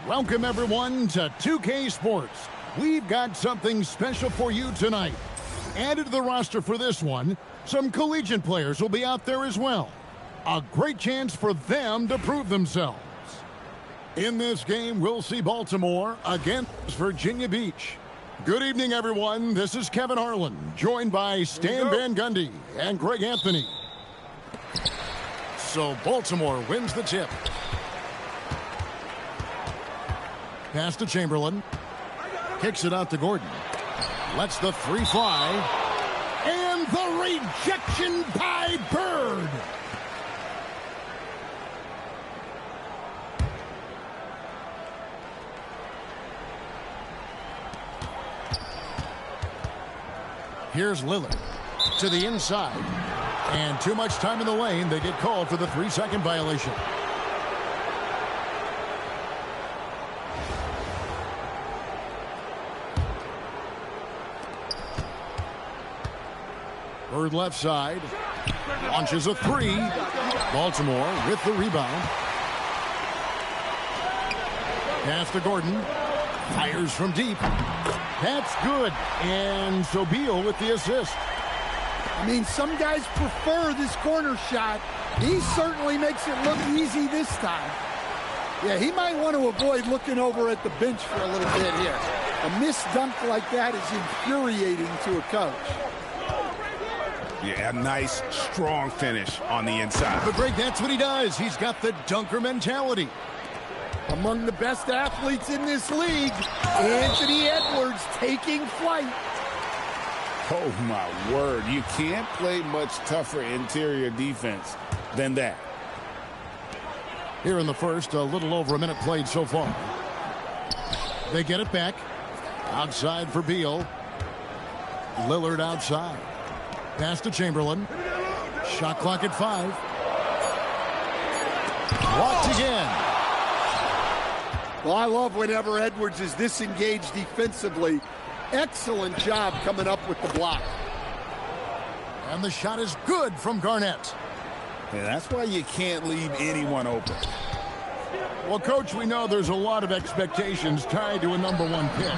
Welcome, everyone, to 2K Sports. We've got something special for you tonight. Added to the roster for this one, some collegiate players will be out there as well. A great chance for them to prove themselves. In this game, we'll see Baltimore against Virginia Beach. Good evening, everyone. This is Kevin Harlan, joined by Stan Van Gundy and Greg Anthony. So Baltimore wins the tip. Pass to Chamberlain. Kicks it out to Gordon. Lets the three fly. And the rejection by Bird. Here's Lillard to the inside. And too much time in the lane. They get called for the 3-second violation. Bird left side. Launches a three. Baltimore with the rebound. Pass to Gordon. Fires from deep. That's good. And so Beal with the assist. I mean, some guys prefer this corner shot. He certainly makes it look easy this time. Yeah, he might want to avoid looking over at the bench for a little bit here. A missed dunk like that is infuriating to a coach. Yeah, a nice, strong finish on the inside. But Greg, that's what he does. He's got the dunker mentality. Among the best athletes in this league, Anthony Edwards taking flight. Oh, my word. You can't play much tougher interior defense than that. Here in the first, a little over a minute played so far. They get it back. Outside for Beal. Lillard outside. Pass to Chamberlain. Shot clock at 5. Blocked again. Well, I love whenever Edwards is disengaged defensively. Excellent job coming up with the block. And the shot is good from Garnett. Yeah, that's why you can't leave anyone open. Well, Coach, we know there's a lot of expectations tied to a #1 pick.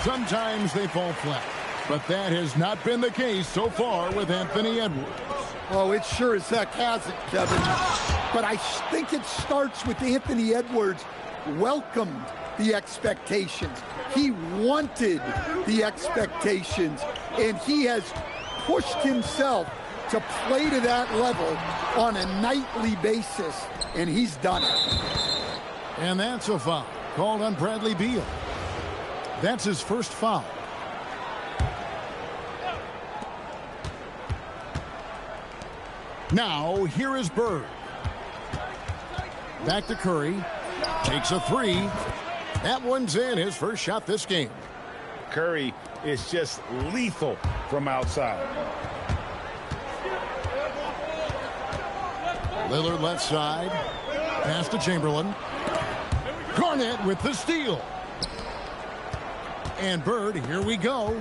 Sometimes they fall flat. But that has not been the case so far with Anthony Edwards. Oh, it sure as heck hasn't, Kevin. But I think it starts with Anthony Edwards welcomed the expectations. He wanted the expectations, and he has pushed himself to play to that level on a nightly basis, and he's done it. And that's a foul called on Bradley Beal. That's his first foul. Now, here is Bird. Back to Curry. Takes a three. That one's in, his first shot this game. Curry is just lethal from outside. Lillard left side. Pass to Chamberlain. Garnett with the steal. And Bird, here we go.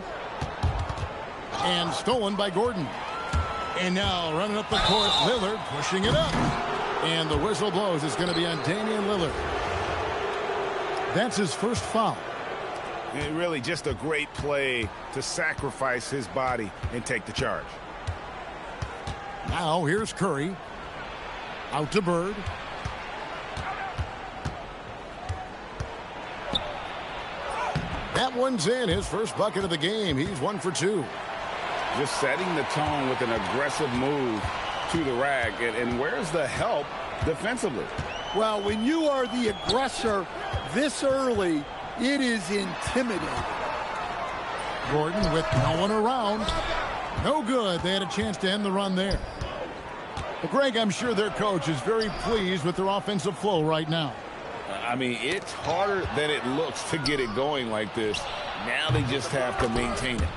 And stolen by Gordon. And now running up the court, Lillard pushing it up. And the whistle blows. It's going to be on Damian Lillard. That's his first foul. And really just a great play to sacrifice his body and take the charge. Now here's Curry. Out to Bird. That one's in, his first bucket of the game. He's 1 for 2. Just setting the tone with an aggressive move to the rack. And where's the help defensively? Well, when you are the aggressor this early, it is intimidating. Gordon with no one around. No good. They had a chance to end the run there. Well, Greg, I'm sure their coach is very pleased with their offensive flow right now. I mean, it's harder than it looks to get it going like this. Now they just have to maintain it.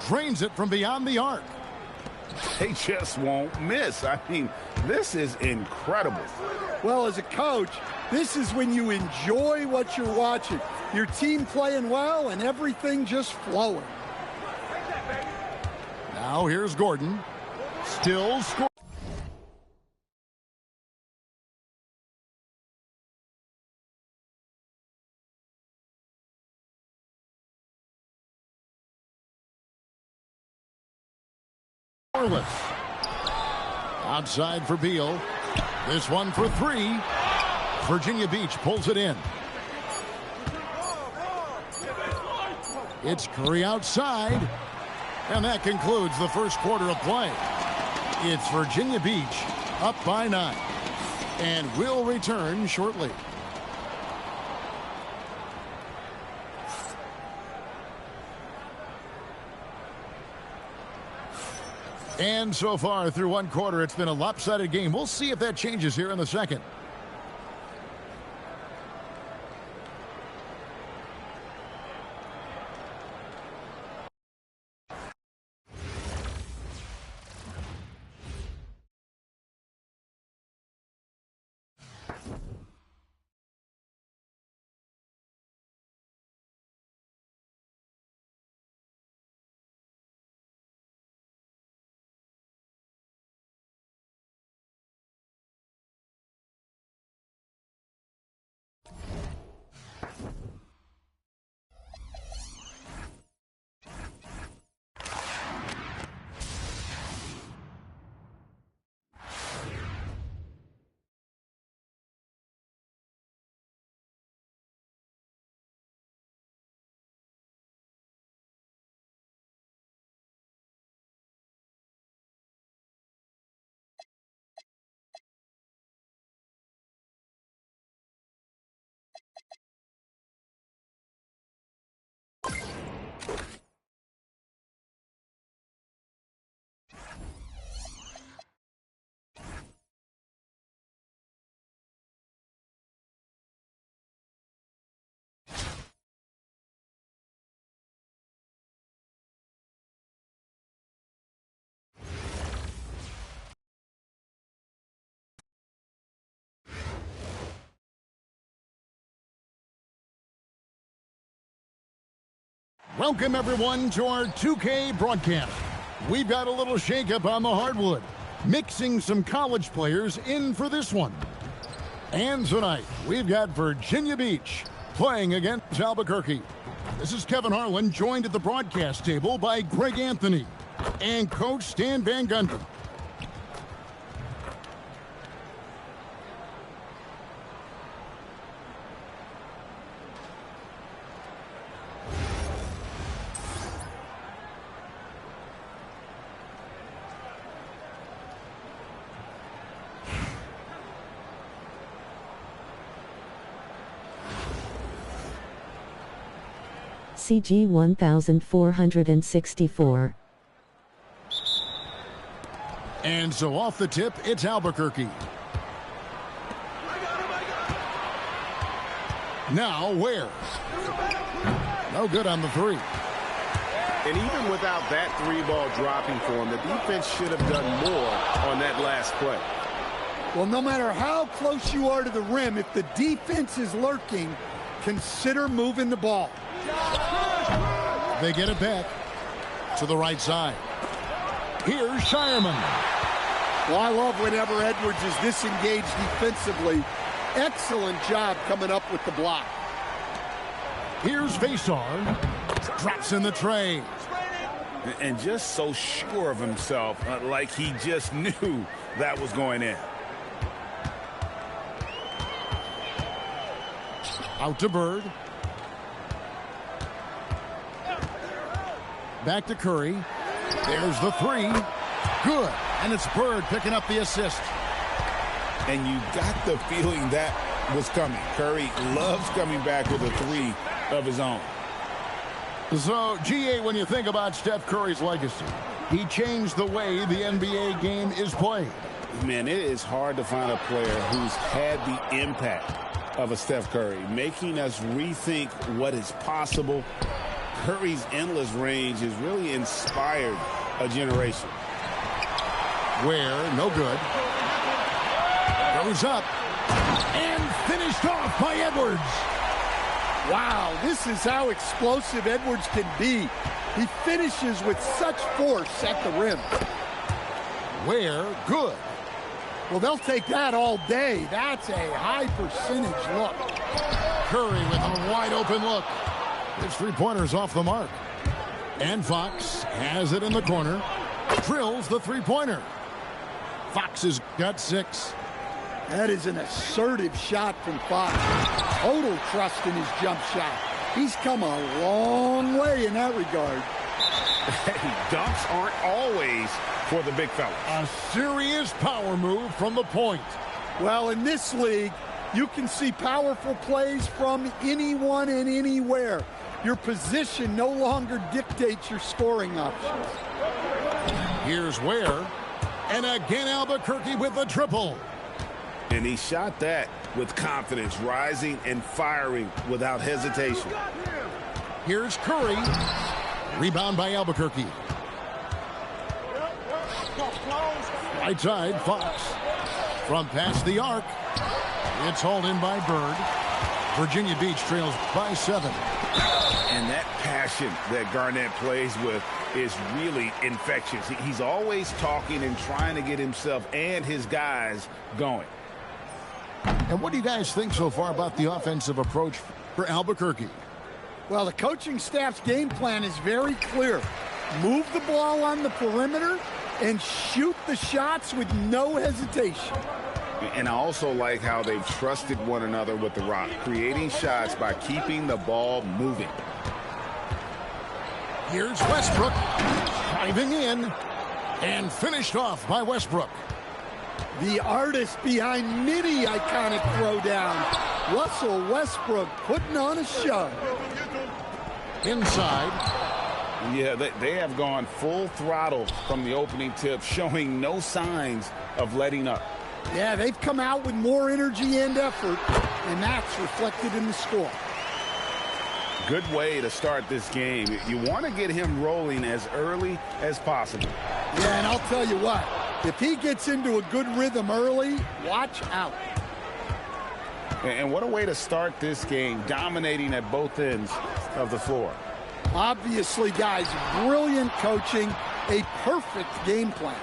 Drains it from beyond the arc. They just won't miss. I mean, this is incredible. Well, as a coach, this is when you enjoy what you're watching. Your team playing well and everything just flowing. Now here's Gordon. Still scoring. scoreless. Outside for Beal. This one for three. Virginia Beach pulls it in. It's Curry outside. And that concludes the first quarter of play. It's Virginia Beach up by 9. And we'll return shortly. And so far through one quarter, it's been a lopsided game. We'll see if that changes here in the second. Welcome, everyone, to our 2K broadcast. We've got a little shakeup on the hardwood, mixing some college players in for this one. And tonight, we've got Virginia Beach playing against Albuquerque. This is Kevin Harlan, joined at the broadcast table by Greg Anthony and Coach Stan Van Gundy. Cg1464. And so off the tip, it's Albuquerque. Now Ware. No good on the three. And even without that three ball dropping for him, the defense should have done more on that last play. Well, no matter how close you are to the rim, if the defense is lurking, consider moving the ball. They get it back to the right side. Here's Shireman. Well, I love whenever Edwards is disengaged defensively. Excellent job coming up with the block. Here's Vasar. Drops in the tray. And just so sure of himself, like he just knew that was going in. Out to Bird. Back to Curry. There's the three. Good. And it's Bird picking up the assist. And you got the feeling that was coming. Curry loves coming back with a three of his own. So, GA, when you think about Steph Curry's legacy, he changed the way the NBA game is played. Man, it is hard to find a player who's had the impact of a Steph Curry, making us rethink what is possible. Curry's endless range has really inspired a generation. Ware, no good. Goes up. And finished off by Edwards. Wow, this is how explosive Edwards can be. He finishes with such force at the rim. Ware, good. Well, they'll take that all day. That's a high percentage look. Curry with a wide open look. His three-pointers off the mark. And Fox has it in the corner. drills the three-pointer. Fox has got 6. That is an assertive shot from Fox. Total trust in his jump shot. He's come a long way in that regard. Dunks aren't always for the big fella. A serious power move from the point. Well, in this league, you can see powerful plays from anyone and anywhere. Your position no longer dictates your scoring options. Here's Ware. And again, Albuquerque with the triple. And he shot that with confidence, rising and firing without hesitation. Here's Curry. Rebound by Albuquerque. Right side, Fox. From past the arc. It's hauled in by Bird. Virginia Beach trails by 7. And that passion that Garnett plays with is really infectious. He's always talking and trying to get himself and his guys going. And what do you guys think so far about the offensive approach for Albuquerque? Well, the coaching staff's game plan is very clear. Move the ball on the perimeter and shoot the shots with no hesitation. And I also like how they've trusted one another with the rock, creating shots by keeping the ball moving. Here's Westbrook driving in and finished off by Westbrook. The artist behind many iconic throwdown, Russell Westbrook putting on a show. Inside. Yeah, they have gone full throttle from the opening tip, showing no signs of letting up. Yeah, they've come out with more energy and effort, and that's reflected in the score. Good way to start this game. You want to get him rolling as early as possible. Yeah, and I'll tell you what, if he gets into a good rhythm early, watch out. And what a way to start this game, dominating at both ends of the floor. Obviously, guys, brilliant coaching, a perfect game plan.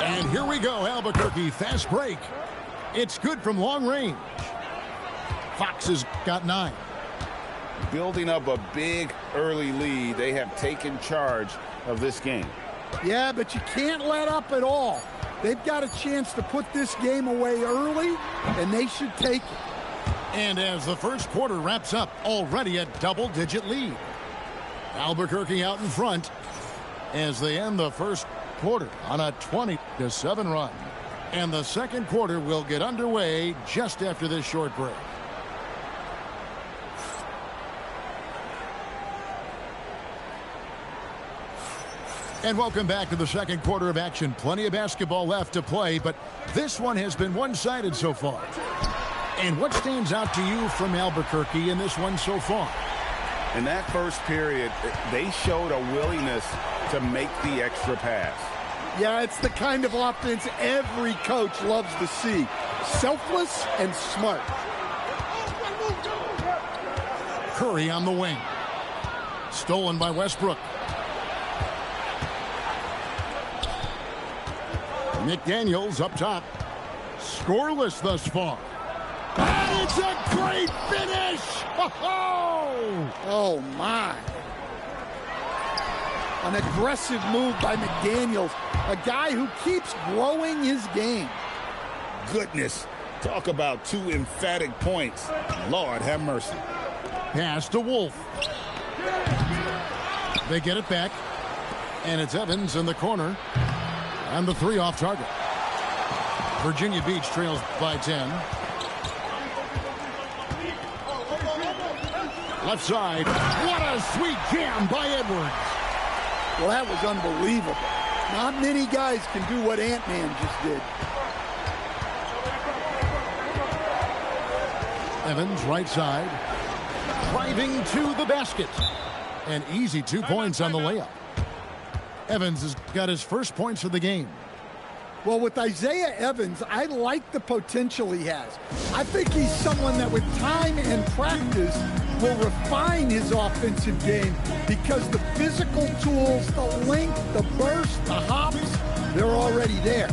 And here we go, Albuquerque, fast break. It's good from long range. Fox has got 9. Building up a big early lead, they have taken charge of this game. Yeah, but you can't let up at all. They've got a chance to put this game away early, and they should take it. And as the first quarter wraps up, already a double-digit lead. Albuquerque out in front as they end the first quarter on a 20-7 run. And the second quarter will get underway just after this short break. And welcome back to the second quarter of action. Plenty of basketball left to play, but this one has been one-sided so far. And what stands out to you from Albuquerque in this one so far? In that first period, they showed a willingness to make the extra pass. Yeah, it's the kind of offense every coach loves to see. Selfless and smart. Curry on the wing. Stolen by Westbrook. McDaniels up top. Scoreless thus far. And it's a great finish! Oh, my. An aggressive move by McDaniels, a guy who keeps growing his game. Goodness. Talk about 2 emphatic points. Lord have mercy. Pass to Wolf. They get it back. And it's Evans in the corner. And the 3 off target. Virginia Beach trails by 10. Left side. What a sweet jam by Edwards. Well, that was unbelievable. Not many guys can do what Ant-Man just did. Evans right side. Driving to the basket. An easy 2 points on the layup. Evans has got his first points of the game. Well, with Isaiah Evans, I like the potential he has. I think he's someone that with time and practice will refine his offensive game because the physical tools, the length, the burst, the hops, they're already there.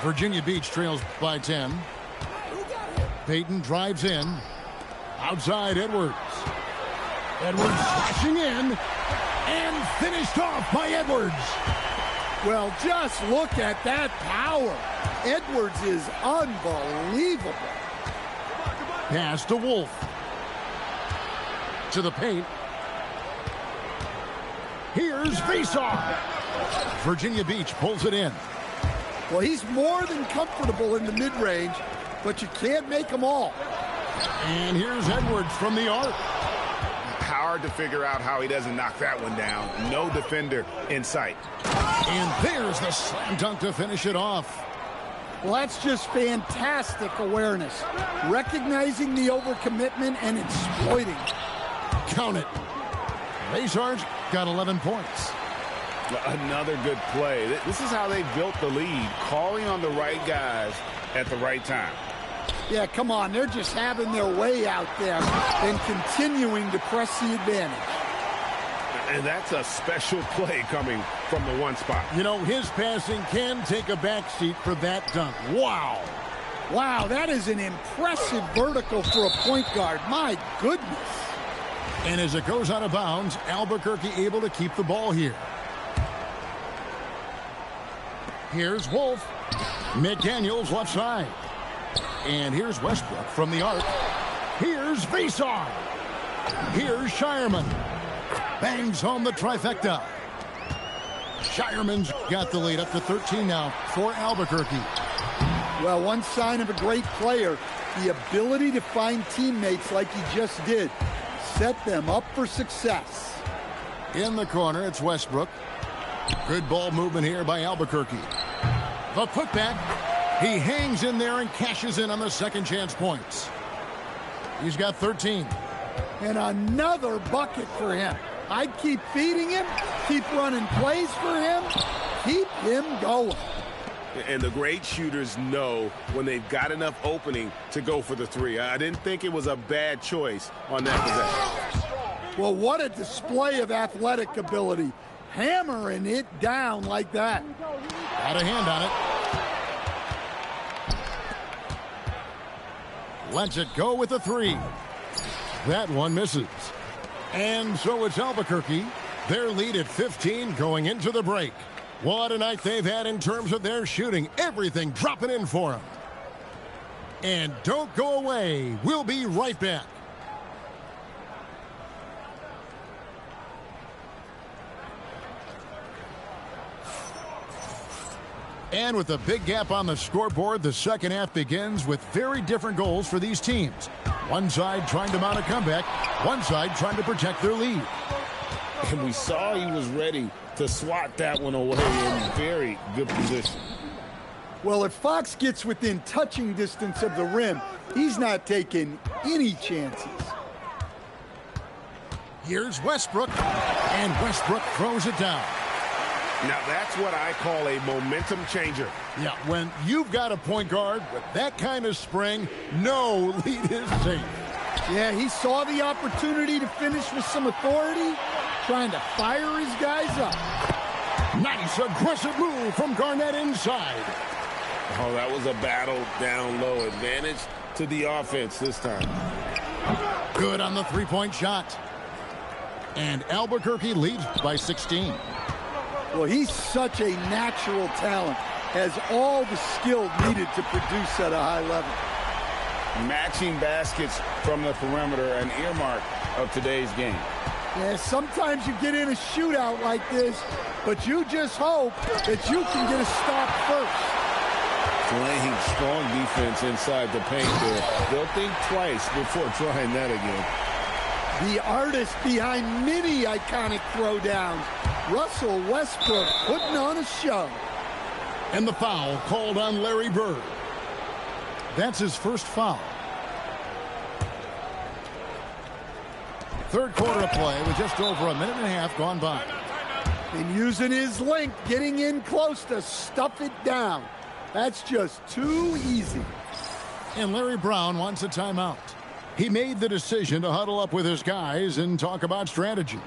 Virginia Beach trails by 10. Payton drives in. Outside Edwards. Edwards slashing in. And finished off by Edwards. Well, just look at that power. Edwards is unbelievable. Pass to Wolf. To the paint. Here's faceoff. Virginia Beach pulls it in. Well, he's more than comfortable in the mid-range, but you can't make them all. And here's Edwards from the arc. Hard to figure out how he doesn't knock that one down. No defender in sight. And there's the slam dunk to finish it off. Well, that's just fantastic awareness. Recognizing the overcommitment and exploiting. Count it. Mazar's got 11 points. Another good play. This is how they built the lead, calling on the right guys at the right time. Yeah, come on. They're just having their way out there and continuing to press the advantage. And that's a special play coming from the one spot. You know, his passing can take a backseat for that dunk. Wow. Wow, that is an impressive vertical for a point guard. My goodness. And as it goes out of bounds, Albuquerque able to keep the ball here. Here's Wolf. McDaniels left side. And here's Westbrook from the arc. Here's Faceoff. Here's Shireman. Bangs home the trifecta. Shireman's got the lead up to 13 now for Albuquerque. Well, one sign of a great player, the ability to find teammates like he just did. Set them up for success. In the corner, it's Westbrook. Good ball movement here by Albuquerque. The putback. He hangs in there and cashes in on the second chance points. He's got 13. And another bucket for him. I'd keep feeding him, keep running plays for him, keep him going. And the great shooters know when they've got enough opening to go for the three. I didn't think it was a bad choice on that possession. Well, what a display of athletic ability. Hammering it down like that. Got a hand on it. Lets it go with a three. That one misses. And so it's Albuquerque. Their lead at 15 going into the break. What a night they've had in terms of their shooting. Everything dropping in for them. And don't go away. We'll be right back. And with a big gap on the scoreboard, the second half begins with very different goals for these teams. One side trying to mount a comeback, one side trying to protect their lead. And we saw he was ready to swat that one away in very good position. Well, if Fox gets within touching distance of the rim, he's not taking any chances. Here's Westbrook, and Westbrook throws it down. Now that's what I call a momentum changer. Yeah, when you've got a point guard with that kind of spring, no lead is safe. Yeah, he saw the opportunity to finish with some authority, trying to fire his guys up. Nice aggressive move from Garnett inside. Oh, that was a battle down low. Advantage to the offense this time. Good on the three-point shot. And Albuquerque leads by 16. Well, he's such a natural talent, has all the skill needed to produce at a high level. Matching baskets from the perimeter, an earmark of today's game. Yeah, sometimes you get in a shootout like this, but you just hope that you can get a stop first. Playing strong defense inside the paint there. They'll think twice before trying that again. The artist behind many iconic throwdowns, Russell Westbrook, putting on a show. And the foul called on Larry Bird. That's his first foul. Third quarter of play with just over a minute and a half gone by. And using his length, getting in close to stuff it down. That's just too easy. And Larry Brown wants a timeout. He made the decision to huddle up with his guys and talk about strategy.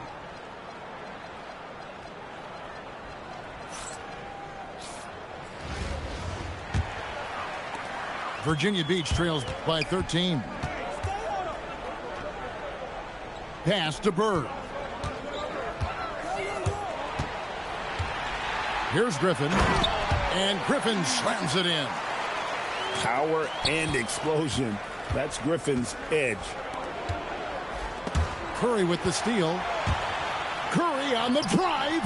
Virginia Beach trails by 13. Pass to Bird. Here's Griffin. And Griffin slams it in. Power and explosion. That's Griffin's edge. Curry with the steal. Curry on the drive.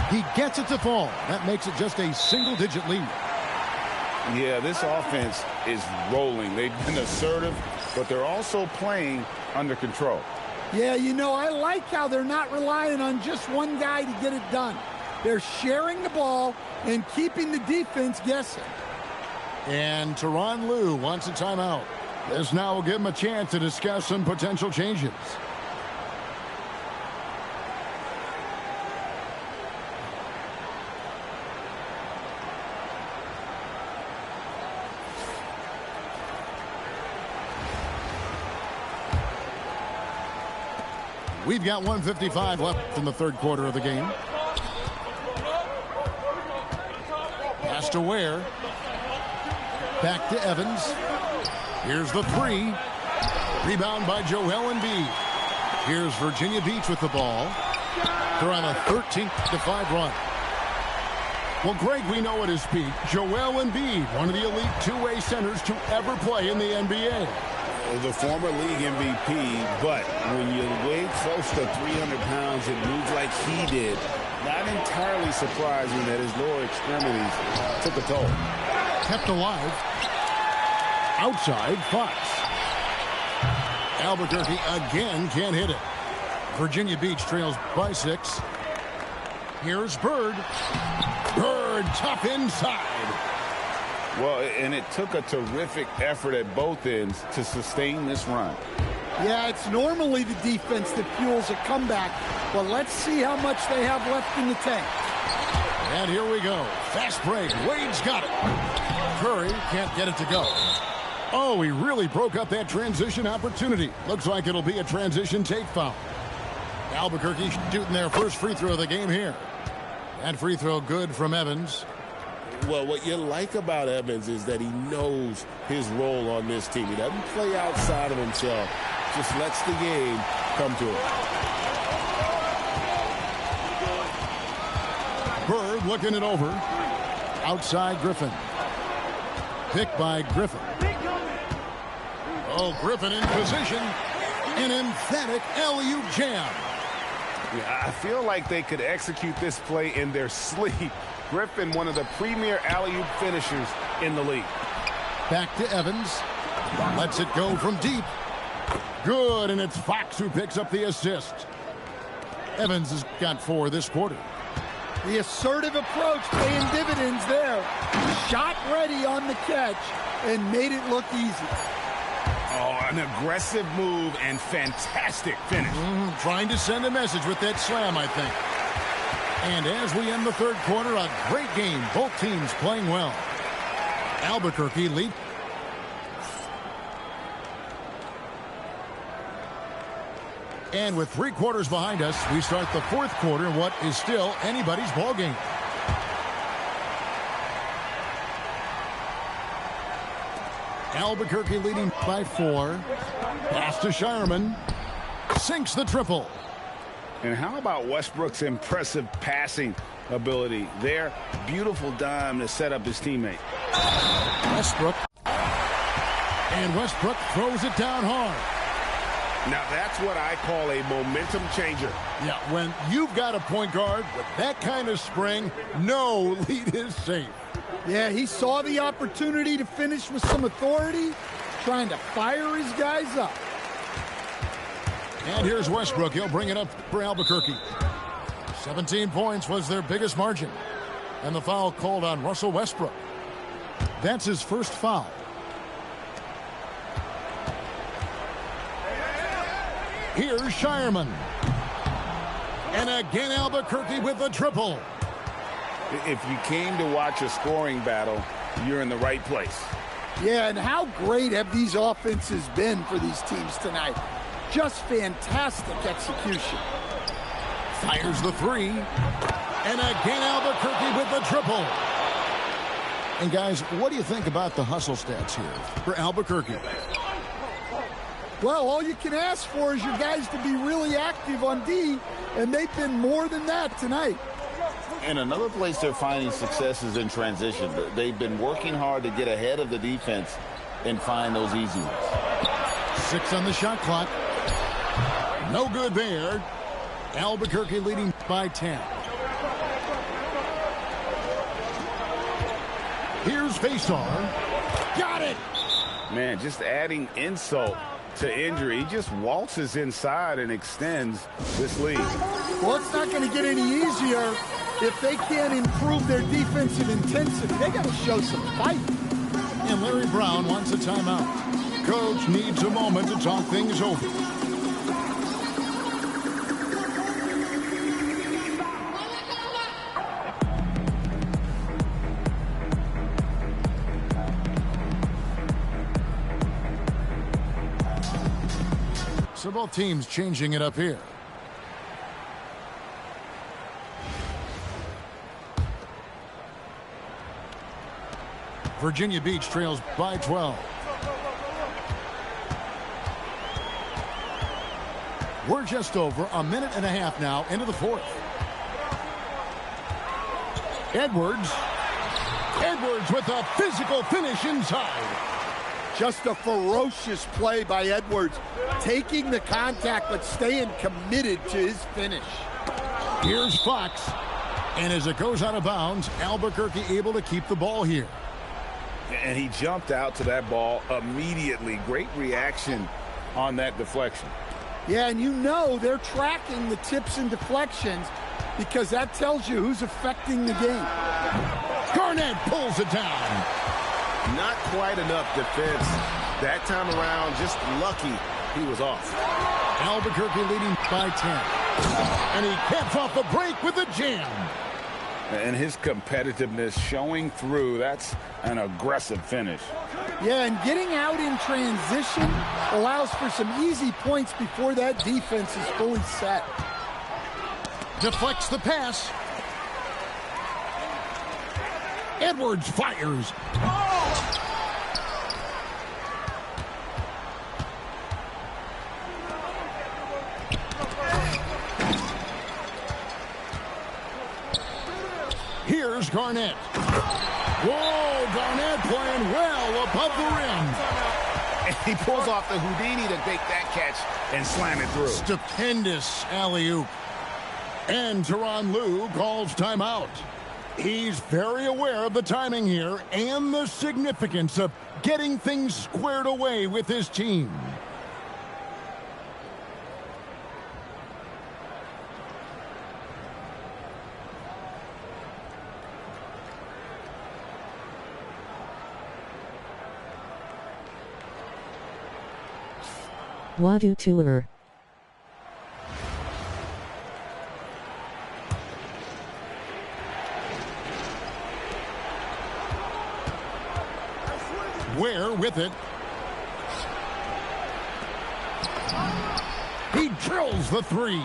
He gets it to fall. That makes it just a single-digit lead. Yeah, this offense is rolling. They've been assertive, but they're also playing under control. Yeah, you know, I like how they're not relying on just one guy to get it done. They're sharing the ball and keeping the defense guessing. And Tyronn Lue wants a timeout. This now will give him a chance to discuss some potential changes. We've got 1:55 left in the third quarter of the game. Pass to Ware. Back to Evans. Here's the three. Rebound by Joel Embiid. Here's Virginia Beach with the ball. They're on a 13-5 run. Well, Greg, we know at his peak, Joel Embiid, one of the elite two-way centers to ever play in the NBA. The former league MVP, but when you weigh close to 300 pounds and moves like he did, not entirely surprising that his lower extremities took a toll. Kept alive. Outside, Fox. Albuquerque again can't hit it. Virginia Beach trails by 6. Here's Bird. Bird tough inside. Well, and it took a terrific effort at both ends to sustain this run. Yeah, it's normally the defense that fuels a comeback, but let's see how much they have left in the tank. And here we go. Fast break. Wade's got it. Curry can't get it to go. Oh, he really broke up that transition opportunity. Looks like it'll be a transition take foul. Albuquerque shooting their first free throw of the game here. That free throw good from Evans. Well, what you like about Evans is that he knows his role on this team. He doesn't play outside of himself. Just lets the game come to him. Bird looking it over. Outside Griffin. Picked by Griffin. Oh, Griffin in position. An emphatic alley-oop jam. Yeah, I feel like they could execute this play in their sleep. Griffin, one of the premier alley-oop finishers in the league. Back to Evans. Lets it go from deep. Good, and it's Fox who picks up the assist. Evans has got 4 this quarter. The assertive approach paying dividends there. Shot ready on the catch and made it look easy. Oh, an aggressive move and fantastic finish. Trying to send a message with that slam, I think. And as we end the third quarter, a great game. Both teams playing well. Albuquerque lead. And with 3 quarters behind us, we start the fourth quarter in what is still anybody's ball game. Albuquerque leading by 4. Pass to Shireman. Sinks the triple. And how about Westbrook's impressive passing ability there? Beautiful dime to set up his teammate. Westbrook. And Westbrook throws it down hard. Now that's what I call a momentum changer. Yeah, when you've got a point guard with that kind of spring, no lead is safe. Yeah, he saw the opportunity to finish with some authority, trying to fire his guys up. And here's Westbrook. He'll bring it up for Albuquerque. 17 points was their biggest margin. And the foul called on Russell Westbrook. That's his first foul. Here's Shireman. And again Albuquerque with the triple. If you came to watch a scoring battle, you're in the right place. Yeah, and how great have these offenses been for these teams tonight? Just fantastic execution. Fires the 3. And again Albuquerque with the triple. And guys, what do you think about the hustle stats here for Albuquerque? Well, all you can ask for is your guys to be really active on D, and they've been more than that tonight. And another place they're finding success is in transition. They've been working hard to get ahead of the defense and find those easy ones. 6 on the shot clock. No good there. Albuquerque leading by 10. Here's Faisar. Got it! Man, just adding insult to injury. He just waltzes inside and extends this lead. Well, it's not going to get any easier if they can't improve their defensive intensity. They got to show some fight. And Larry Brown wants a timeout. Coach needs a moment to talk things over. So both teams changing it up here. Virginia Beach trails by 12. We're just over a minute and a half now into the fourth. Edwards with a physical finish inside. Just a ferocious play by Edwards, taking the contact but staying committed to his finish. Here's Fox, and as it goes out of bounds, Albuquerque able to keep the ball here. And he jumped out to that ball immediately. Great reaction on that deflection. Yeah, and you know they're tracking the tips and deflections because that tells you who's affecting the game. Garnett pulls it down. Not quite enough defense that time around. Just lucky he was off. Albuquerque leading by 10. And he caps off the break with a jam. And his competitiveness showing through. That's an aggressive finish. Yeah, and getting out in transition allows for some easy points before that defense is fully set. Deflects the pass. Edwards fires. Here's Garnett. Whoa, Garnett playing well above the rim. And he pulls off the Houdini to take that catch and slam it through. Stupendous alley-oop. And Tyronn Lue calls timeout. He's very aware of the timing here and the significance of getting things squared away with his team. Wadu Tour. Ware with it. He drills the three.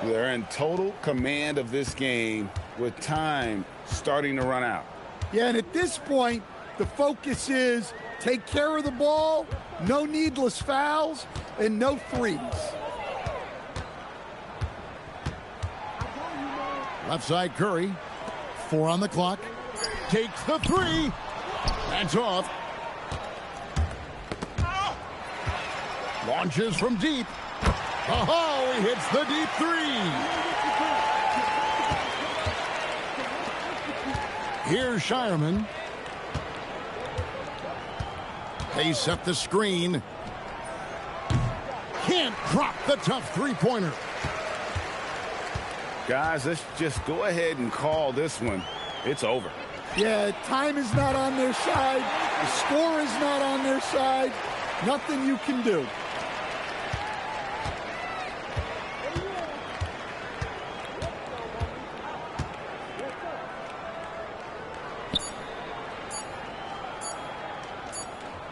They're in total command of this game with time starting to run out. Yeah, and at this point, the focus is take care of the ball, no needless fouls, and no threes. Left side Curry. 4 on the clock. Takes the three. That's off. Launches from deep. Oh, he hits the deep three. Here's Shireman. They set the screen. Can't drop the tough three-pointer. Guys, let's just go ahead and call this one. It's over. Yeah, time is not on their side. The score is not on their side. Nothing you can do.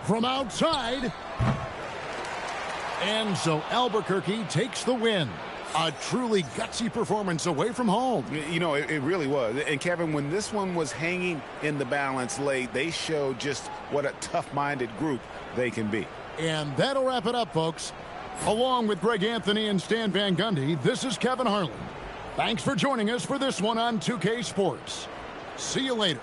From outside. And so Albuquerque takes the win. A truly gutsy performance away from home. You know, it really was. And, Kevin, when this one was hanging in the balance late, they showed just what a tough-minded group they can be. And that'll wrap it up, folks. Along with Greg Anthony and Stan Van Gundy, this is Kevin Harlan. Thanks for joining us for this one on 2K Sports. See you later.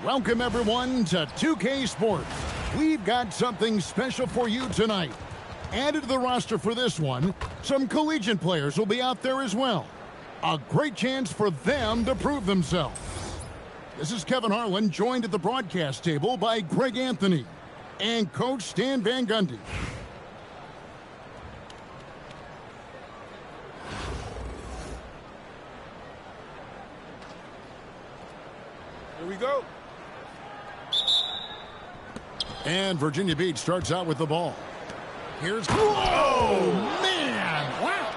Welcome, everyone, to 2K Sports. We've got something special for you tonight. Added to the roster for this one, some collegiate players will be out there as well. A great chance for them to prove themselves. This is Kevin Harlan, joined at the broadcast table by Greg Anthony and Coach Stan Van Gundy. Here we go. And Virginia Beach starts out with the ball. Here's... Oh, man! Wow!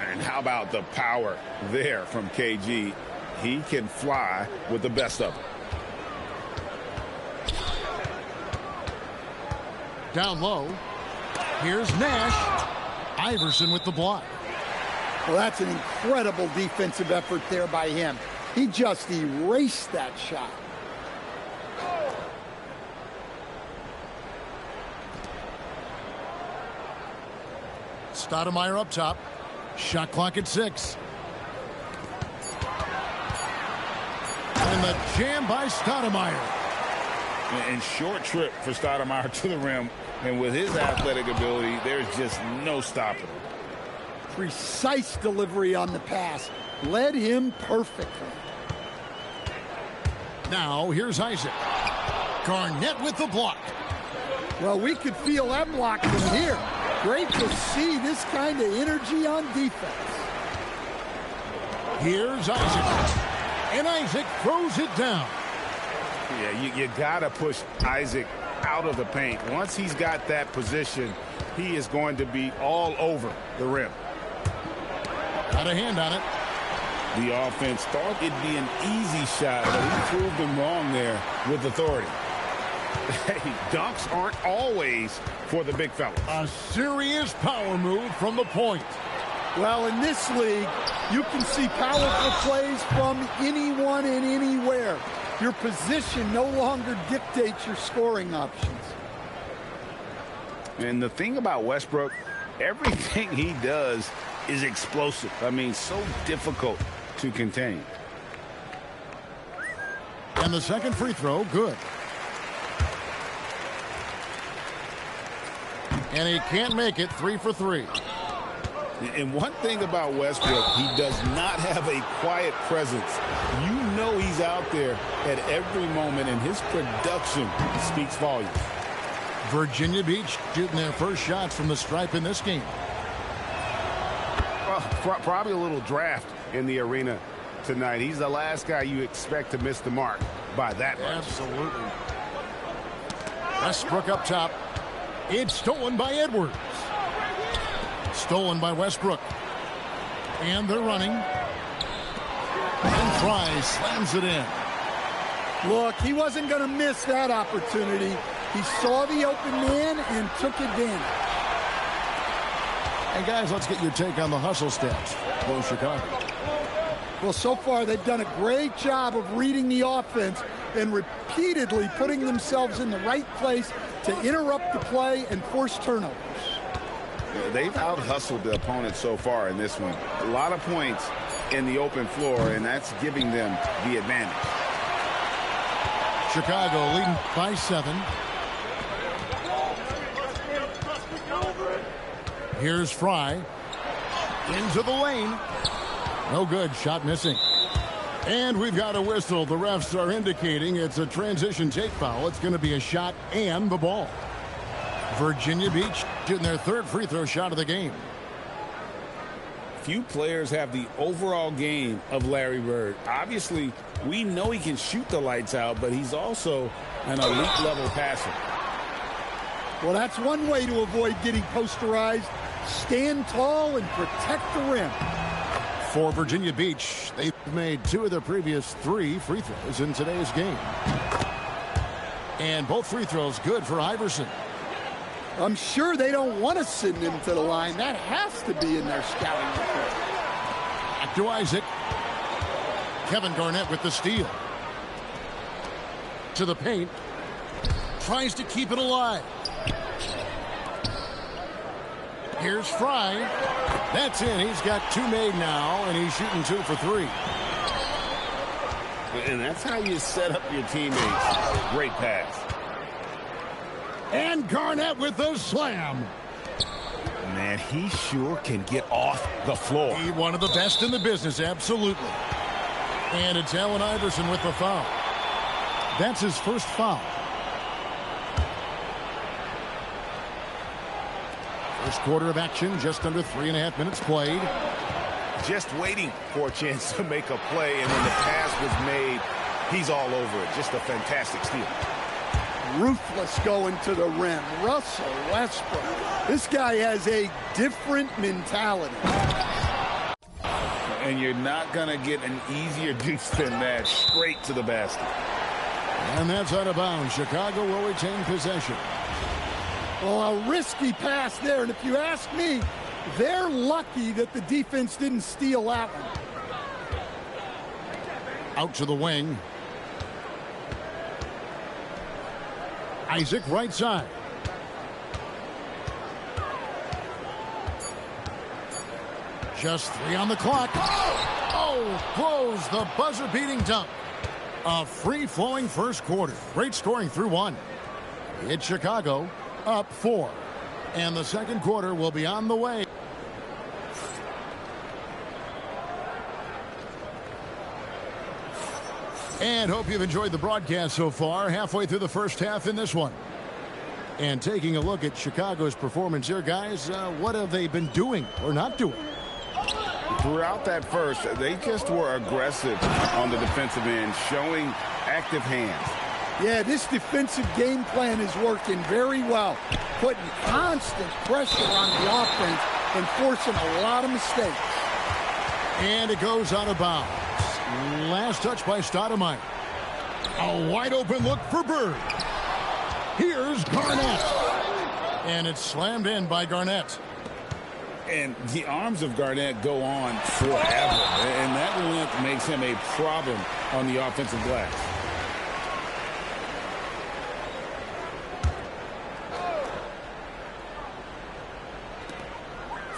And how about the power there from KG? He can fly with the best of them. Down low. Here's Nash. Iverson with the block. Well, that's an incredible defensive effort there by him. He just erased that shot. Stoudemire up top. Shot clock at 6. And the jam by Stoudemire. And short trip for Stoudemire to the rim. And with his athletic ability, there's just no stopping him. Precise delivery on the pass. Led him perfectly. Now, here's Isaac. Garnett with the block. Well, we could feel that block from here. Great to see this kind of energy on defense. Here's Isaac. And Isaac throws it down. Yeah, you got to push Isaac out of the paint. Once he's got that position, he is going to be all over the rim. Got a hand on it. The offense thought it'd be an easy shot, but he proved them wrong there with authority. Hey, dunks aren't always for the big fella. A serious power move from the point. Well, in this league, you can see powerful plays from anyone and anywhere. Your position no longer dictates your scoring options. And the thing about Westbrook, everything he does is explosive. I mean, so difficult to contain. And the second free throw, good. And he can't make it. 3 for 3. And one thing about Westbrook, he does not have a quiet presence. You know he's out there at every moment, and his production speaks volumes. Virginia Beach shooting their first shots from the stripe in this game. Well, probably a little draft in the arena tonight. He's the last guy you expect to miss the mark by that much. Absolutely. Westbrook up top. It's stolen by Edwards. Stolen by Westbrook. And they're running. And Fry slams it in. Look, he wasn't going to miss that opportunity. He saw the open man and took advantage. And guys, let's get your take on the hustle stats for Chicago. Well, so far they've done a great job of reading the offense and repeatedly putting themselves in the right place to interrupt the play and force turnovers. They've out-hustled the opponent so far in this one. A lot of points in the open floor, and that's giving them the advantage. Chicago leading by 7. Here's Fry. Into the lane. No good. Shot missing. And we've got a whistle. The refs are indicating it's a transition take foul. It's going to be a shot and the ball. Virginia Beach shooting their third free throw shot of the game. Few players have the overall game of Larry Bird. Obviously, we know he can shoot the lights out, but he's also an elite level passer. Well, that's one way to avoid getting posterized. Stand tall and protect the rim. For Virginia Beach, they've made 2 of their previous 3 free throws in today's game. And both free throws good for Iverson. I'm sure they don't want to send him to the line. That has to be in their scouting report. Back to Isaac. Kevin Garnett with the steal. To the paint. Tries to keep it alive. Here's Fry. That's in. He's got 2 made now, and he's shooting 2 for 3. And that's how you set up your teammates. Great pass. And Garnett with the slam. Man, he sure can get off the floor. He's one of the best in the business, absolutely. And it's Allen Iverson with the foul. That's his first foul. First quarter of action, just under 3.5 minutes played. Just waiting for a chance to make a play, and when the pass was made, he's all over it. Just a fantastic steal. Ruthless going to the rim. Russell Westbrook. This guy has a different mentality. And you're not going to get an easier deuce than that. Straight to the basket. And that's out of bounds. Chicago will retain possession. Well, a risky pass there. And if you ask me, they're lucky that the defense didn't steal that one. Out to the wing. Isaac right side. Just 3 on the clock. Oh, close the buzzer-beating dunk. A free-flowing first quarter. Great scoring through 1. It's Chicago up 4. And the second quarter will be on the way. And hope you've enjoyed the broadcast so far. Halfway through the first half in this one. And taking a look at Chicago's performance here, guys, what have they been doing or not doing? Throughout that first, they just were aggressive on the defensive end, showing active hands. Yeah, this defensive game plan is working very well, putting constant pressure on the offense and forcing a lot of mistakes. And it goes out of bounds. Last touch by Stoudemire. A wide open look for Bird. Here's Garnett. And it's slammed in by Garnett. And the arms of Garnett go on forever. And that length makes him a problem on the offensive glass.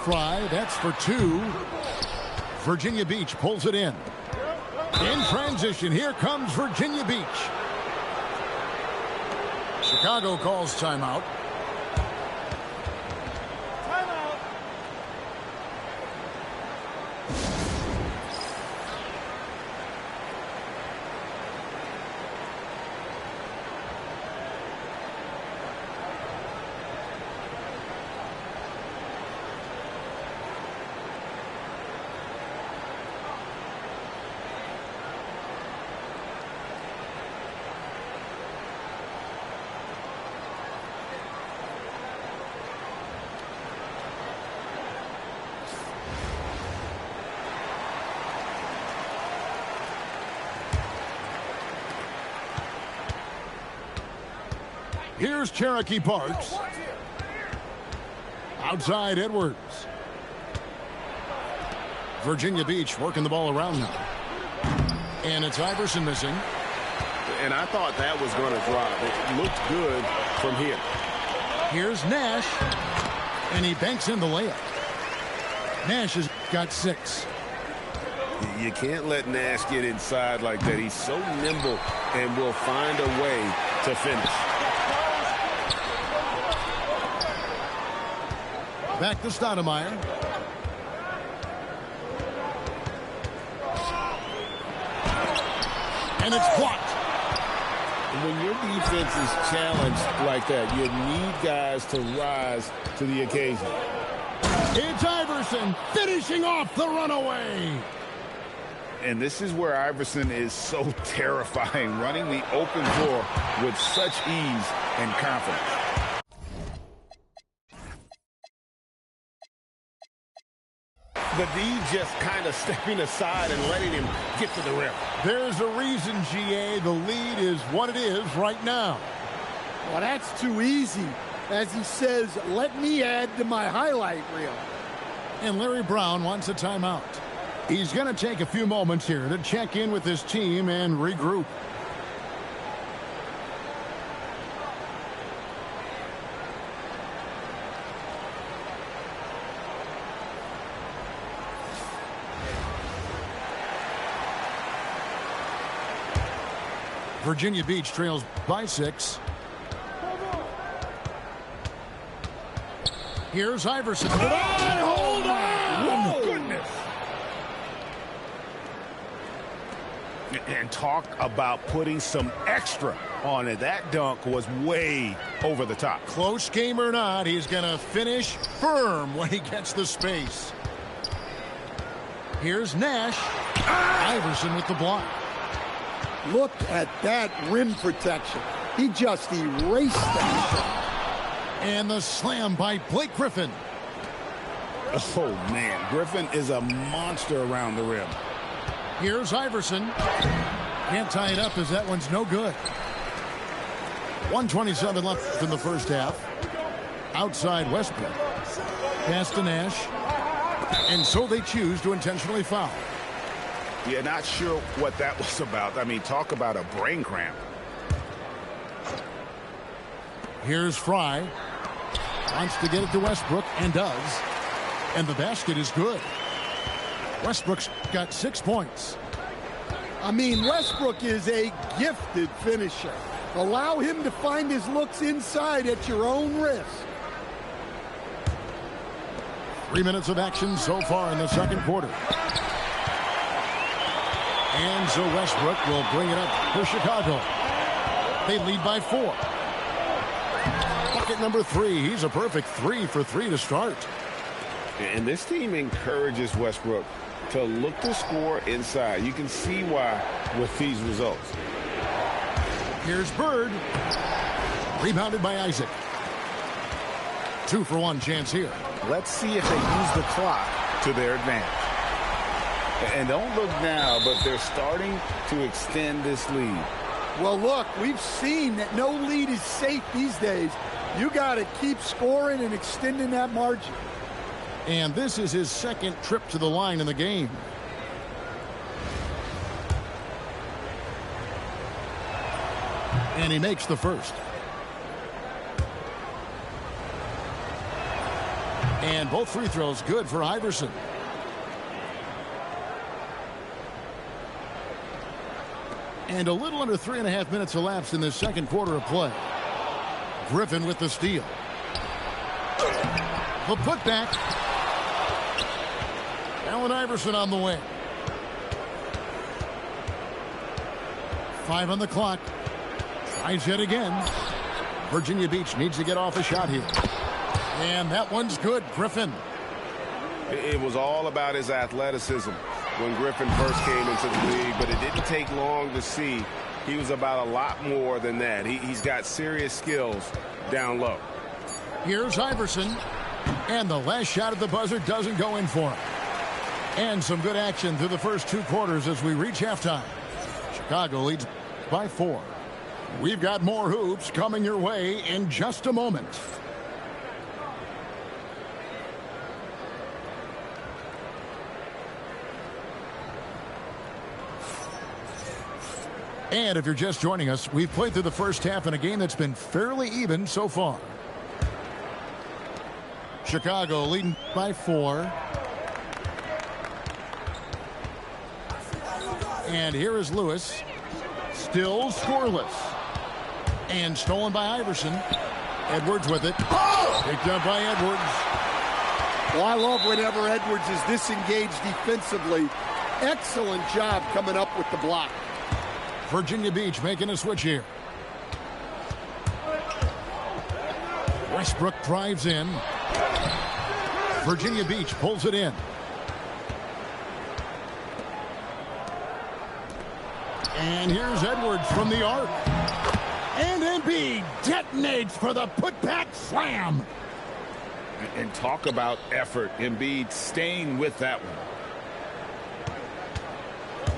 Fry, that's for 2. Virginia Beach pulls it in. In transition, here comes Virginia Beach. Chicago calls timeout. Here's Cherokee Parks. Outside Edwards. Virginia Beach working the ball around now. And it's Iverson missing. And I thought that was going to drop. It looked good from here. Here's Nash. And he banks in the layup. Nash has got 6. You can't let Nash get inside like that. He's so nimble and will find a way to finish. Back to Stoudemire. And it's blocked. When your defense is challenged like that, you need guys to rise to the occasion. It's Iverson finishing off the runaway. And this is where Iverson is so terrifying, running the open floor with such ease and confidence. The D just kind of stepping aside and letting him get to the rim. There's a reason, GA, the lead is what it is right now. Well, that's too easy. As he says, let me add to my highlight reel. And Larry Brown wants a timeout. He's going to take a few moments here to check in with his team and regroup. Virginia Beach trails by 6. Here's Iverson. Hold on! Whoa, goodness! And talk about putting some extra on it. That dunk was way over the top. Close game or not, he's going to finish firm when he gets the space. Here's Nash. Iverson with the block. Look at that rim protection. He just erased that. And the slam by Blake Griffin. Oh, man. Griffin is a monster around the rim. Here's Iverson. Can't tie it up as that one's no good. 1:27 left in the first half. Outside Westbrook. Pass to Nash. And so they choose to intentionally foul. Yeah, not sure what that was about. I mean, talk about a brain cramp. Here's Fry. Wants to get it to Westbrook and does. And the basket is good. Westbrook's got 6 points. I mean, Westbrook is a gifted finisher. Allow him to find his looks inside at your own risk. 3 minutes of action so far in the second quarter. And so Westbrook will bring it up for Chicago. They lead by 4. Bucket number 3. He's a perfect 3 for 3 to start. And this team encourages Westbrook to look to score inside. You can see why with these results. Here's Bird. Rebounded by Isaac. 2 for 1 chance here. Let's see if they use the clock to their advantage. And don't look now, but they're starting to extend this lead. Well, look, we've seen that no lead is safe these days. You got to keep scoring and extending that margin. And this is his second trip to the line in the game. And he makes the first. And both free throws good for Iverson. And a little under 3.5 minutes elapsed in the second quarter of play. Griffin with the steal. The putback. Allen Iverson on the wing. 5 on the clock. Tries it again. Virginia Beach needs to get off a shot here. And that one's good. Griffin. It was all about his athleticism when Griffin first came into the league, but it didn't take long to see he was about a lot more than that. He's got serious skills down low. Here's Iverson. And the last shot at the buzzer doesn't go in for him. And some good action through the first 2 quarters as we reach halftime. Chicago leads by 4. We've got more hoops coming your way in just a moment. And if you're just joining us, we've played through the first half in a game that's been fairly even so far. Chicago leading by 4. And here is Lewis. Still scoreless. And stolen by Iverson. Edwards with it. Picked up by Edwards. Well, I love whenever Edwards is disengaged defensively. Excellent job coming up with the block. Virginia Beach making a switch here. Westbrook drives in. Virginia Beach pulls it in. And here's Edwards from the arc. And Embiid detonates for the putback slam. And talk about effort. Embiid staying with that one.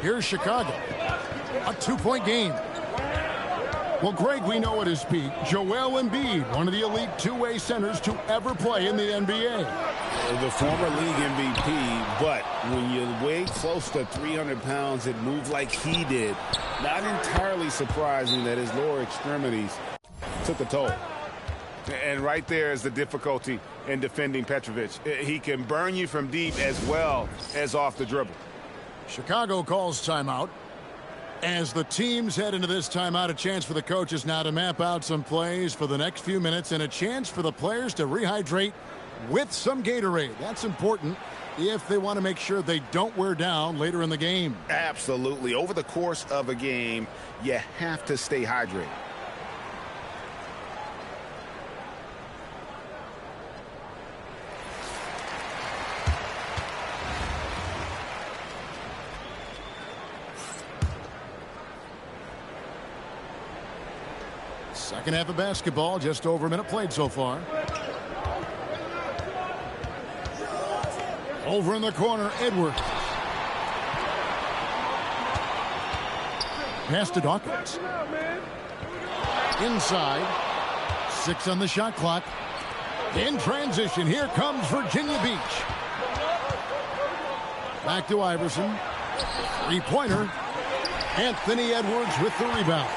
Here's Chicago. A 2-point game. Well, Greg, we know at his peak, Joel Embiid, one of the elite two-way centers to ever play in the NBA. The former league MVP, but when you weigh close to 300 pounds, it moved like he did. Not entirely surprising that his lower extremities took a toll. And right there is the difficulty in defending Petrovic. He can burn you from deep as well as off the dribble. Chicago calls timeout. As the teams head into this timeout, a chance for the coaches now to map out some plays for the next few minutes and a chance for the players to rehydrate with some Gatorade. That's important if they want to make sure they don't wear down later in the game. Absolutely. Over the course of a game, you have to stay hydrated. Second half of basketball, just over a minute played so far. Over in the corner, Edwards. Pass to Dawkins. Inside. 6 on the shot clock. In transition, here comes Virginia Beach. Back to Iverson. Three-pointer. Anthony Edwards with the rebound.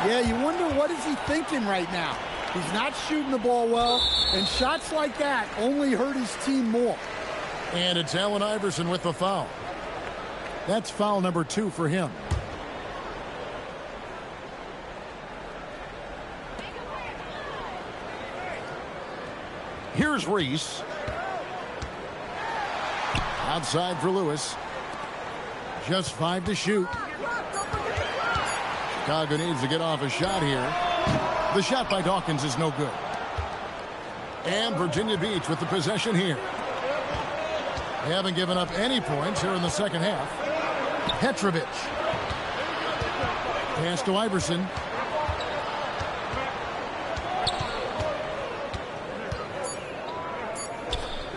Yeah, you wonder what is he thinking right now. He's not shooting the ball well, and shots like that only hurt his team more. And it's Allen Iverson with the foul. That's foul number 2 for him. Here's Reese. Outside for Lewis. Just 5 to shoot. Chicago needs to get off a shot here. The shot by Dawkins is no good. And Virginia Beach with the possession here. They haven't given up any points here in the second half. Petrovic. Pass to Iverson.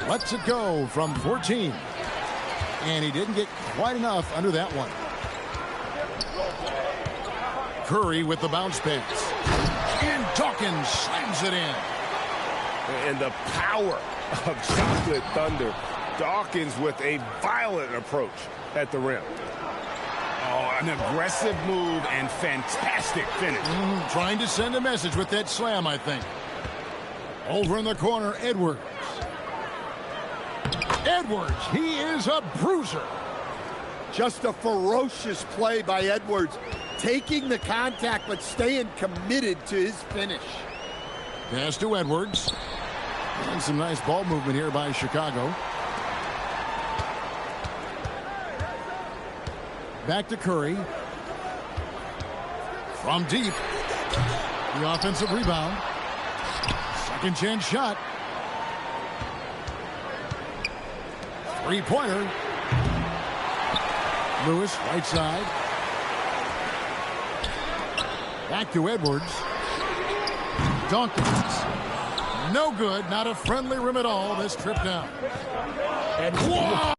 Lets it go from 14. And he didn't get quite enough under that one. Curry with the bounce pass. And Dawkins slams it in. And the power of Chocolate Thunder. Dawkins with a violent approach at the rim. Oh, an aggressive move and fantastic finish. Trying to send a message with that slam, I think. Over in the corner, Edwards. Edwards, he is a bruiser. Just a ferocious play by Edwards. Taking the contact, but staying committed to his finish. Pass to Edwards. And some nice ball movement here by Chicago. Back to Curry. From deep. The offensive rebound. Second chance shot. Three-pointer. Lewis, right side. Back to Edwards. Dawkins. No good. Not a friendly rim at all this trip down. And whoa!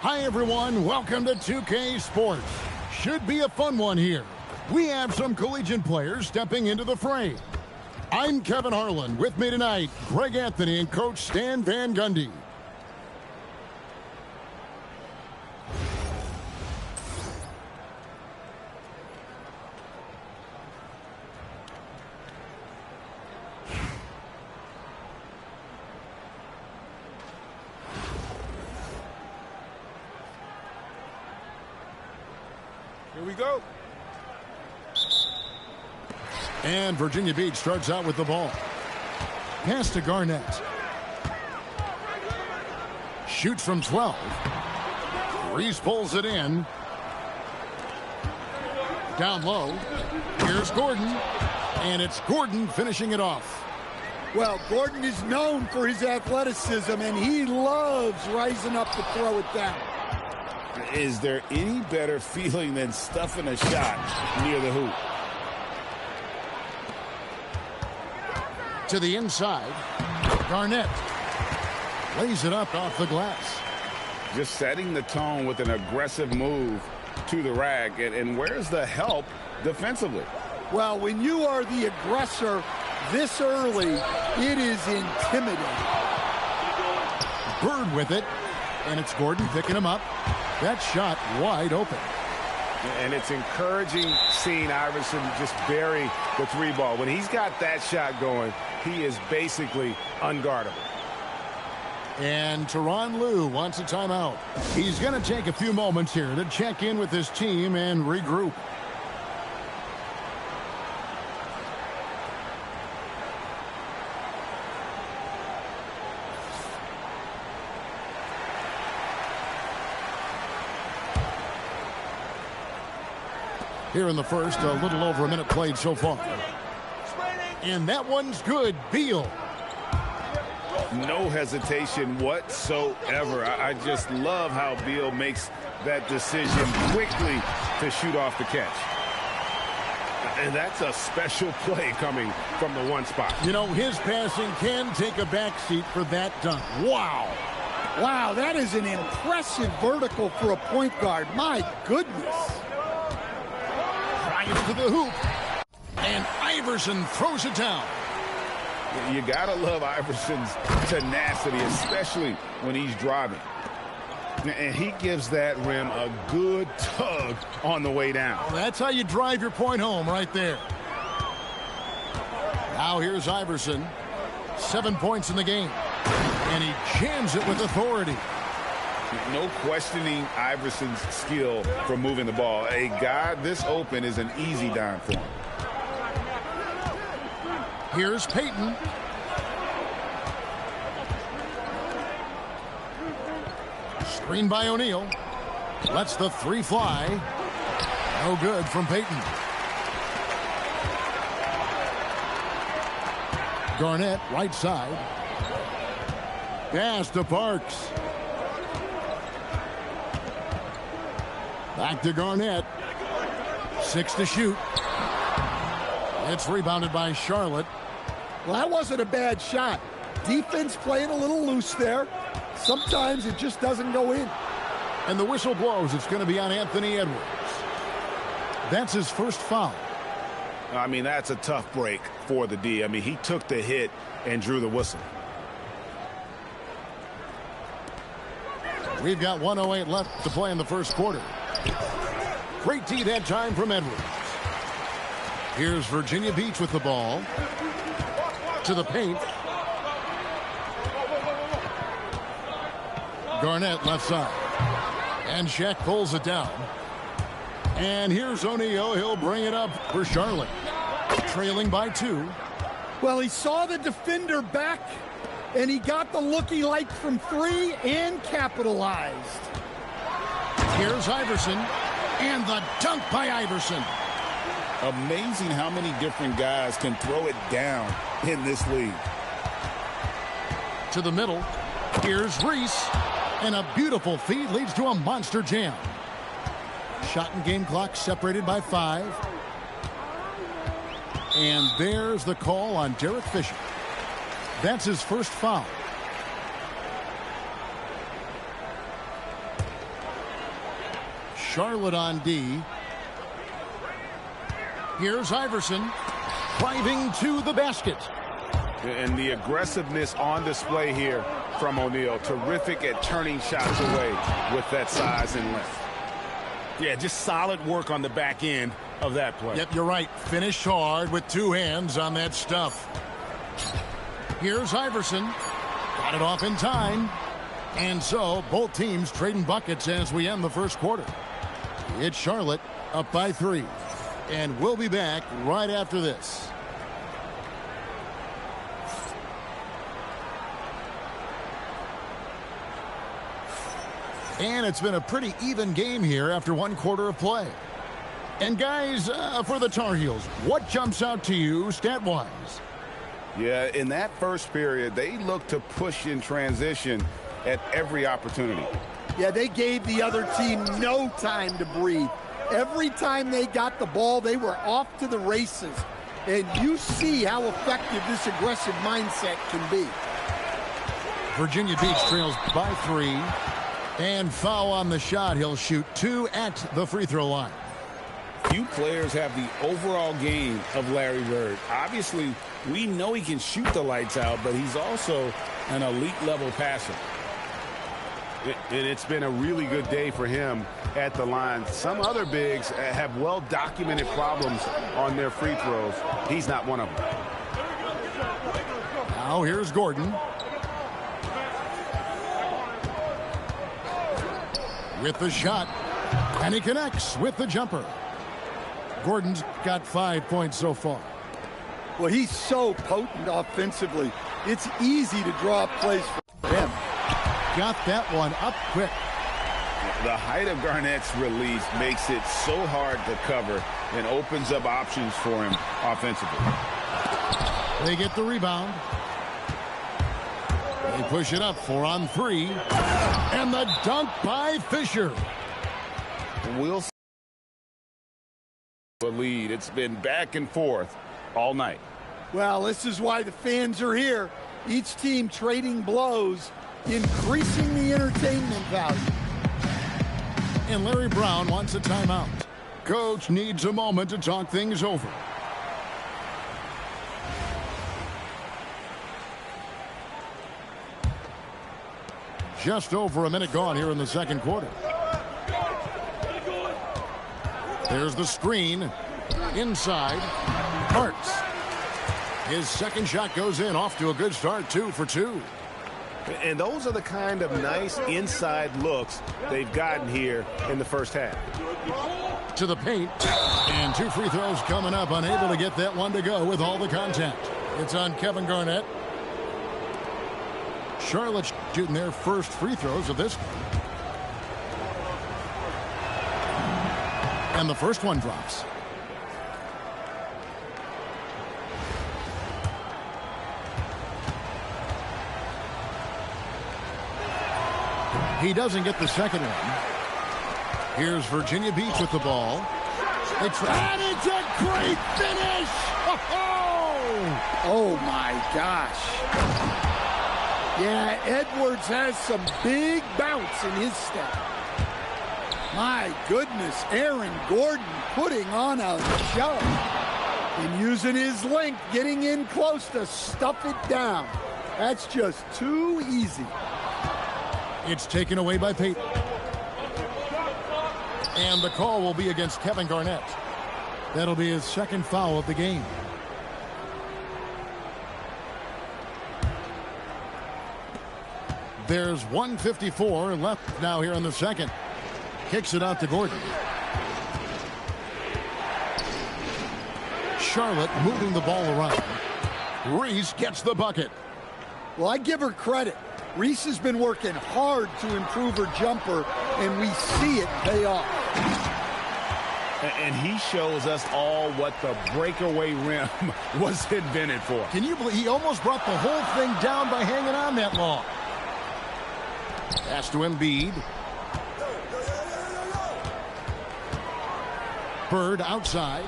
Hi, everyone. Welcome to 2K Sports. Should be a fun one here. We have some collegiate players stepping into the fray. I'm Kevin Harlan. With me tonight, Greg Anthony and Coach Stan Van Gundy. Here we go. And Virginia Beach starts out with the ball. Pass to Garnett. Shoots from 12. Reese pulls it in. Down low. Here's Gordon. And it's Gordon finishing it off. Well, Gordon is known for his athleticism, and he loves rising up to throw it down. Is there any better feeling than stuffing a shot near the hoop? To the inside. Garnett lays it up off the glass. Just setting the tone with an aggressive move to the rack. And where's the help defensively? Well, when you are the aggressor this early, it is intimidating. Bird with it. And it's Gordon picking him up. That shot wide open. And it's encouraging seeing Iverson just bury the three ball. When he's got that shot going, he is basically unguardable. And Tyronn Lue wants a timeout. He's going to take a few moments here to check in with his team and regroup. Here in the first, a little over a minute played so far. And that one's good. Beal. No hesitation whatsoever. I just love how Beal makes that decision quickly to shoot off the catch. And that's a special play coming from the one spot. You know, his passing can take a backseat for that dunk. Wow. Wow, that is an impressive vertical for a point guard. My goodness. To the hoop, and Iverson throws it down. You gotta love Iverson's tenacity, especially when he's driving. And he gives that rim a good tug on the way down. Well, that's how you drive your point home right there. Now here's Iverson. 7 points in the game. And he jams it with authority. No questioning Iverson's skill for moving the ball. A guy this open is an easy dime for him. Here's Payton. Screen by O'Neal. Lets the three fly. No good from Payton. Garnett, right side. Pass to Parks. Back to Garnett. 6 to shoot. It's rebounded by Charlotte. Well, that wasn't a bad shot. Defense playing a little loose there. Sometimes it just doesn't go in. And the whistle blows. It's going to be on Anthony Edwards. That's his first foul. I mean, that's a tough break for the D. I mean, he took the hit and drew the whistle. We've got 1:08 left to play in the first quarter. Great D that time from Edwards. Here's Virginia Beach with the ball. To the paint. Garnett left side. And Shaq pulls it down. And here's O'Neal. He'll bring it up for Charlotte. Trailing by 2. Well, he saw the defender back, and he got the look he liked from 3 and capitalized. Here's Iverson. And the dunk by Iverson. Amazing how many different guys can throw it down in this league. To the middle. Here's Reese. And a beautiful feed leads to a monster jam. Shot and game clock separated by 5. And there's the call on Derek Fisher. That's his first foul. Charlotte on D. Here's Iverson driving to the basket. And the aggressiveness on display here from O'Neal. Terrific at turning shots away with that size and length. Yeah, just solid work on the back end of that play. Yep, you're right. Finished hard with two hands on that stuff. Here's Iverson. Got it off in time. And so both teams trading buckets as we end the first quarter. It's Charlotte up by 3. And we'll be back right after this. And it's been a pretty even game here after one quarter of play. And guys, for the Tar Heels, what jumps out to you stat-wise? Yeah, in that first period, they looked to push in transition at every opportunity. Yeah, they gave the other team no time to breathe. Every time they got the ball, they were off to the races. And you see how effective this aggressive mindset can be. Virginia Beach trails by 3. And foul on the shot. He'll shoot 2 at the free throw line. Few players have the overall game of Larry Bird. Obviously, we know he can shoot the lights out, but he's also an elite level passer. And it's been a really good day for him at the line. Some other bigs have well-documented problems on their free throws. He's not one of them. Now here's Gordon. With the shot. And he connects with the jumper. Gordon's got 5 points so far. Well, he's so potent offensively. It's easy to draw up plays for him. Got that one up quick. The height of Garnett's release makes it so hard to cover and opens up options for him offensively. They get the rebound. They push it up 4 on 3. And the dunk by Fisher. We'll see a lead. It's been back and forth all night. Well, this is why the fans are here. Each team trading blows, increasing the entertainment value. And Larry Brown wants a timeout. Coach needs a moment to talk things over. Just over a minute gone here in the second quarter. There's the screen. Inside. Hartz. His second shot goes in. Off to a good start. 2 for 2. And those are the kind of nice inside looks they've gotten here in the first half. To the paint. And 2 free throws coming up. Unable to get that one to go with all the contact. It's on Kevin Garnett. Charlotte shooting their first free throws of this one. And the first one drops. He doesn't get the second one. Here's Virginia Beach with the ball. And it's a great finish! Oh my gosh. Yeah, Edwards has some big bounce in his step. My goodness, Aaron Gordon putting on a show. And using his length, getting in close to stuff it down. That's just too easy. It's taken away by Payton. And the call will be against Kevin Garnett. That'll be his second foul of the game. There's 1:54 left now here in the second. Kicks it out to Gordon. Charlotte moving the ball around. Reese gets the bucket. Well, I give her credit. Reese has been working hard to improve her jumper, and we see it pay off. And he shows us all what the breakaway rim was invented for. Can you believe he almost brought the whole thing down by hanging on that long? Pass to Embiid. Bird outside.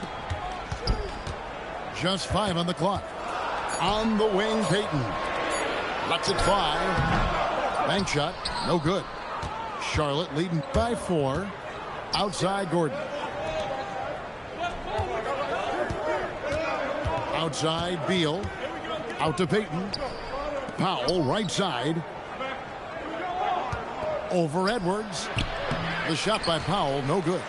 Just 5 on the clock. On the wing, Payton. Lets it fly. Bank shot, no good. Charlotte leading by 4. Outside Gordon. Outside Beal. Out to Payton. Powell right side. Over Edwards. The shot by Powell, no good.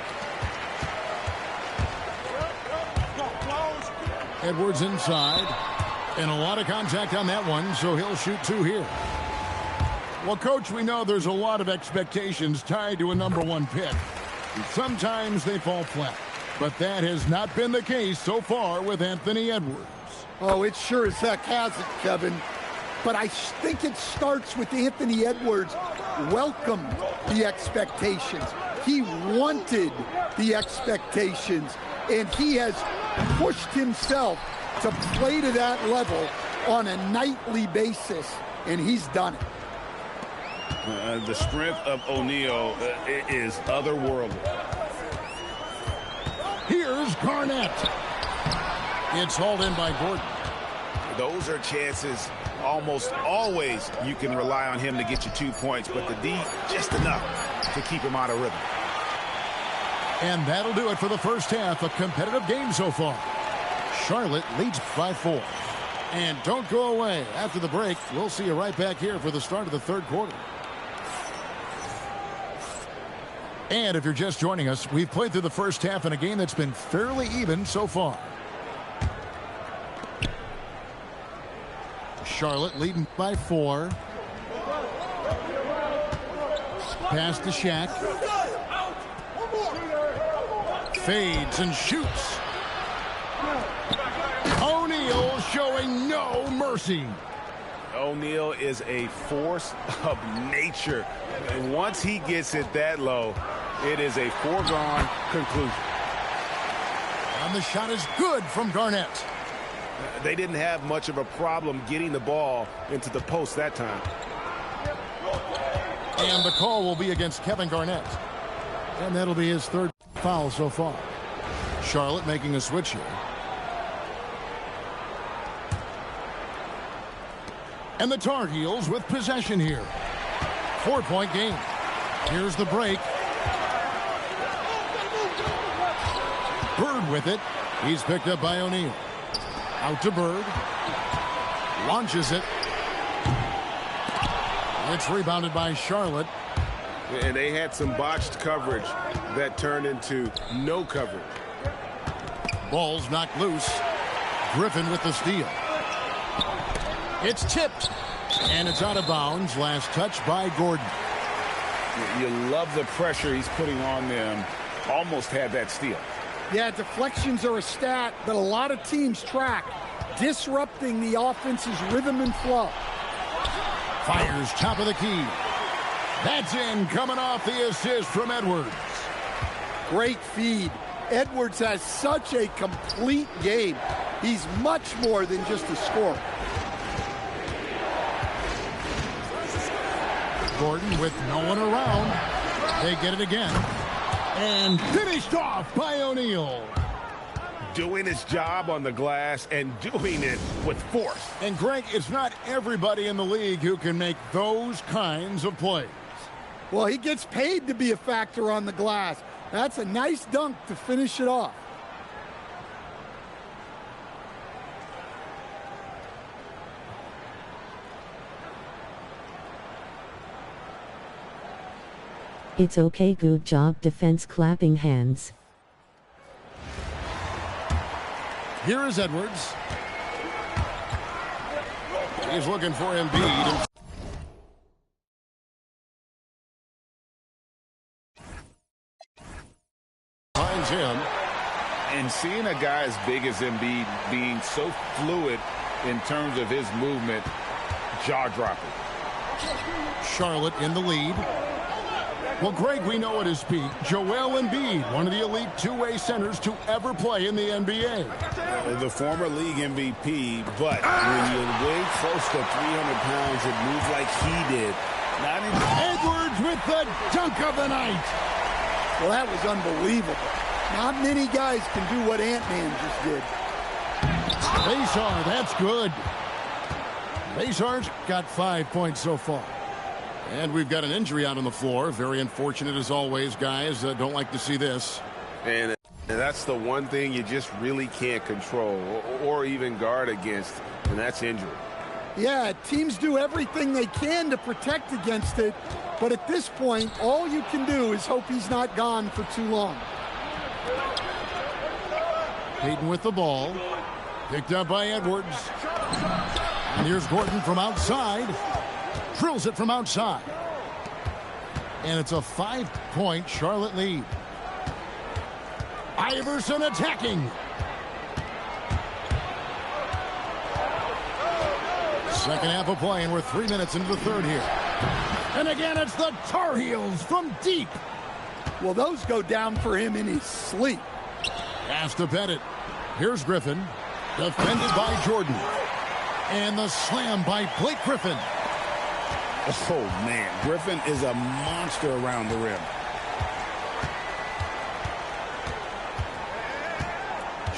Edwards inside. And a lot of contact on that one, so he'll shoot two here. Well, Coach, we know there's a lot of expectations tied to a #1 pick. Sometimes they fall flat. But that has not been the case so far with Anthony Edwards. Oh, it sure as heck hasn't, Kevin. But I think it starts with Anthony Edwards welcomed the expectations. He wanted the expectations, and he has pushed himself to play to that level on a nightly basis, and he's done it. The strength of O'Neal is otherworldly. Here's Garnett. It's hauled in by Gordon. Those are chances almost always you can rely on him to get you 2 points, but the D just enough to keep him out of rhythm. And that'll do it for the first half. A competitive game so far. Charlotte leads by 4. And don't go away. After the break, we'll see you right back here for the start of the third quarter. And if you're just joining us, we've played through the first half in a game that's been fairly even so far. Charlotte leading by 4. Pass to Shaq. Fades and shoots. O'Neal showing no mercy. O'Neal is a force of nature. And once he gets it that low, it is a foregone conclusion. And the shot is good from Garnett. They didn't have much of a problem getting the ball into the post that time. And the call will be against Kevin Garnett. And that'll be his third foul so far. Charlotte making a switch here. And the Tar Heels with possession here. 4-point game. Here's the break. Bird with it. He's picked up by O'Neal. Out to Bird. Launches it. It's rebounded by Charlotte. And they had some botched coverage that turned into no coverage. Ball's knocked loose. Griffin with the steal. It's tipped. And it's out of bounds. Last touch by Gordon. You love the pressure he's putting on them. Almost had that steal. Yeah, deflections are a stat that a lot of teams track, disrupting the offense's rhythm and flow. Fires top of the key. That's in, coming off the assist from Edwards. Great feed. Edwards has such a complete game. He's much more than just a scorer. Gordon with no one around. They get it again. And finished off by O'Neal. Doing his job on the glass and doing it with force. And Greg, it's not everybody in the league who can make those kinds of plays. Well, he gets paid to be a factor on the glass. That's a nice dunk to finish it off. It's okay, good job defense, clapping hands. Here is Edwards. He's looking for Embiid. Finds him. And seeing a guy as big as Embiid being so fluid in terms of his movement, jaw-dropping. Charlotte in the lead. Well, Greg, we know at his peak, Joel Embiid, one of the elite two-way centers to ever play in the NBA. The former league MVP, but when you weigh close to 300 pounds and move like he did, not even... Edwards with the dunk of the night. Well, that was unbelievable. Not many guys can do what Ant-Man just did. Basar, that's good. Basar's got 5 points so far. And we've got an injury out on the floor. Very unfortunate as always, guys. Don't like to see this. And that's the one thing you just really can't control or even guard against, and that's injury. Yeah, teams do everything they can to protect against it, but at this point, all you can do is hope he's not gone for too long. Payton with the ball. Picked up by Edwards. And here's Gordon from outside. Drills it from outside. And it's a 5-point Charlotte lead. Iverson attacking. Second half of play, and we're 3 minutes into the third here. And again, it's the Tar Heels from deep. Well, those go down for him in his sleep. Has to bet it. Here's Griffin. Defended by Jordan. And the slam by Blake Griffin. Oh, man. Griffin is a monster around the rim.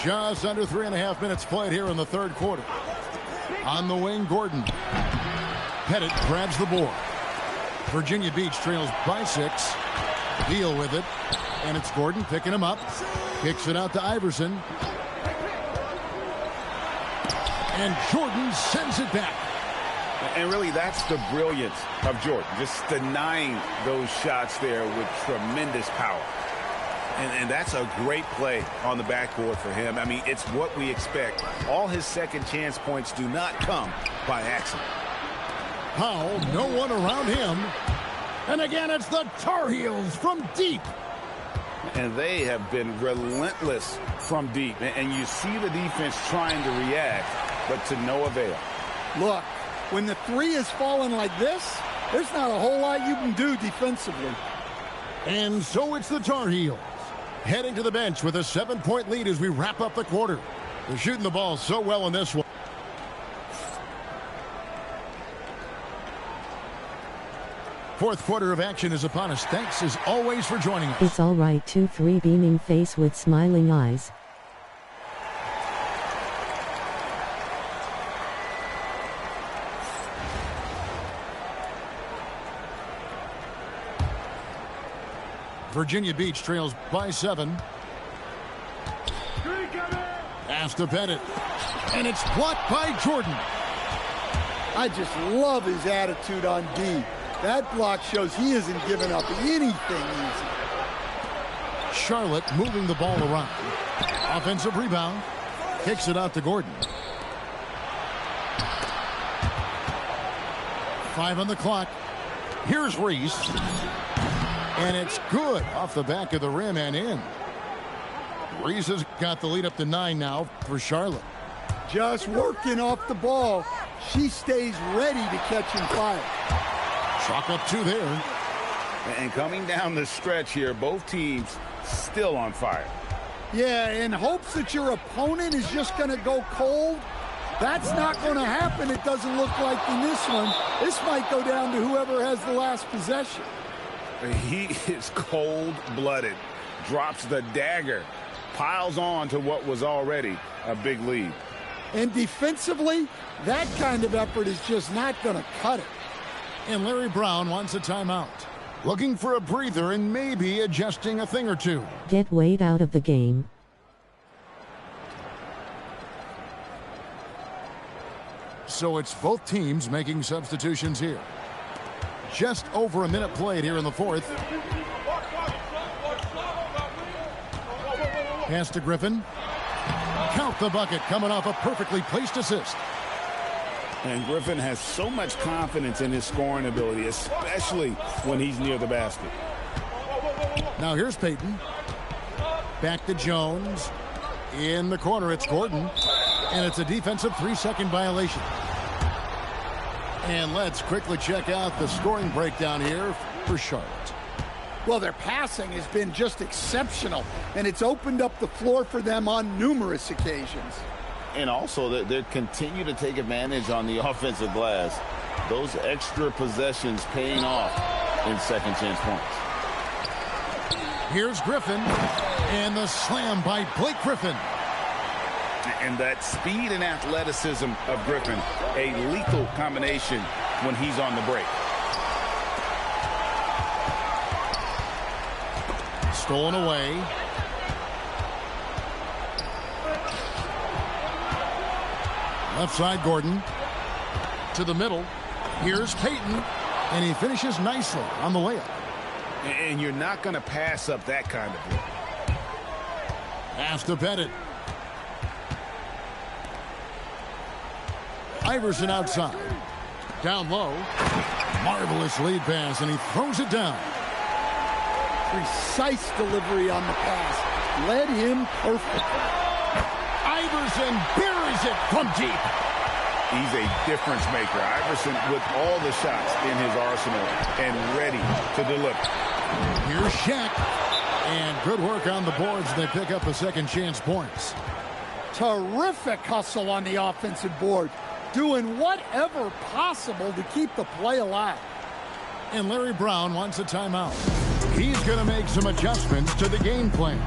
Just under 3.5 minutes played here in the third quarter. On the wing, Gordon. Pettit grabs the board. Virginia Beach trails by 6. Deal with it. And it's Gordon picking him up. Kicks it out to Iverson. And Jordan sends it back. And really, that's the brilliance of Jordan. Just denying those shots there with tremendous power. And that's a great play on the backboard for him. I mean, it's what we expect. All his second chance points do not come by accident. Powell, no one around him. And again, it's the Tar Heels from deep. And they have been relentless from deep. And you see the defense trying to react, but to no avail. Look, when the three is falling like this, there's not a whole lot you can do defensively. And so it's the Tar Heels heading to the bench with a 7-point lead as we wrap up the quarter. They're shooting the ball so well in this one. Fourth quarter of action is upon us. Thanks as always for joining us. It's all right. 2-3 beaming face with smiling eyes. Virginia Beach trails by 7. Has to Pettit. And it's blocked by Jordan. I just love his attitude on D. That block shows he isn't giving up anything easy. Charlotte moving the ball around. Offensive rebound. Kicks it out to Gordon. 5 on the clock. Here's Reese. And it's good off the back of the rim and in. Reese has got the lead up to 9 now for Charlotte. Just working off the ball. She stays ready to catch him fire. Chalk up 2 there. And coming down the stretch here, both teams still on fire. Yeah, in hopes that your opponent is just going to go cold. That's not going to happen, it doesn't look like in this one. This might go down to whoever has the last possession. He is cold-blooded, drops the dagger, piles on to what was already a big lead. And defensively, that kind of effort is just not going to cut it. And Larry Brown wants a timeout. Looking for a breather and maybe adjusting a thing or two. Get Wade out of the game. So it's both teams making substitutions here. Just over a minute played here in the fourth. Pass to Griffin. Count the bucket coming off a perfectly placed assist. And Griffin has so much confidence in his scoring ability, especially when he's near the basket. Now here's Payton. Back to Jones. In the corner, it's Gordon. And it's a defensive 3-second violation. And let's quickly check out the scoring breakdown here for Charlotte. Well, their passing has been just exceptional, and it's opened up the floor for them on numerous occasions. And also, they continue to take advantage on the offensive glass. Those extra possessions paying off in second chance points. Here's Griffin, and the slam by Blake Griffin. And that speed and athleticism of Griffin, a lethal combination when he's on the break. Stolen away. Left side, Gordon. To the middle. Here's Peyton. And he finishes nicely on the layup. And you're not going to pass up that kind of look. Pass to Pettit. Iverson outside. Down low. Marvelous lead pass, and he throws it down. Precise delivery on the pass. Led him perfect. Iverson buries it from deep. He's a difference maker. Iverson with all the shots in his arsenal and ready to deliver. Here's Shaq. And good work on the boards. They pick up a second chance points. Terrific hustle on the offensive board. Doing whatever possible to keep the play alive. And Larry Brown wants a timeout. He's going to make some adjustments to the game plan.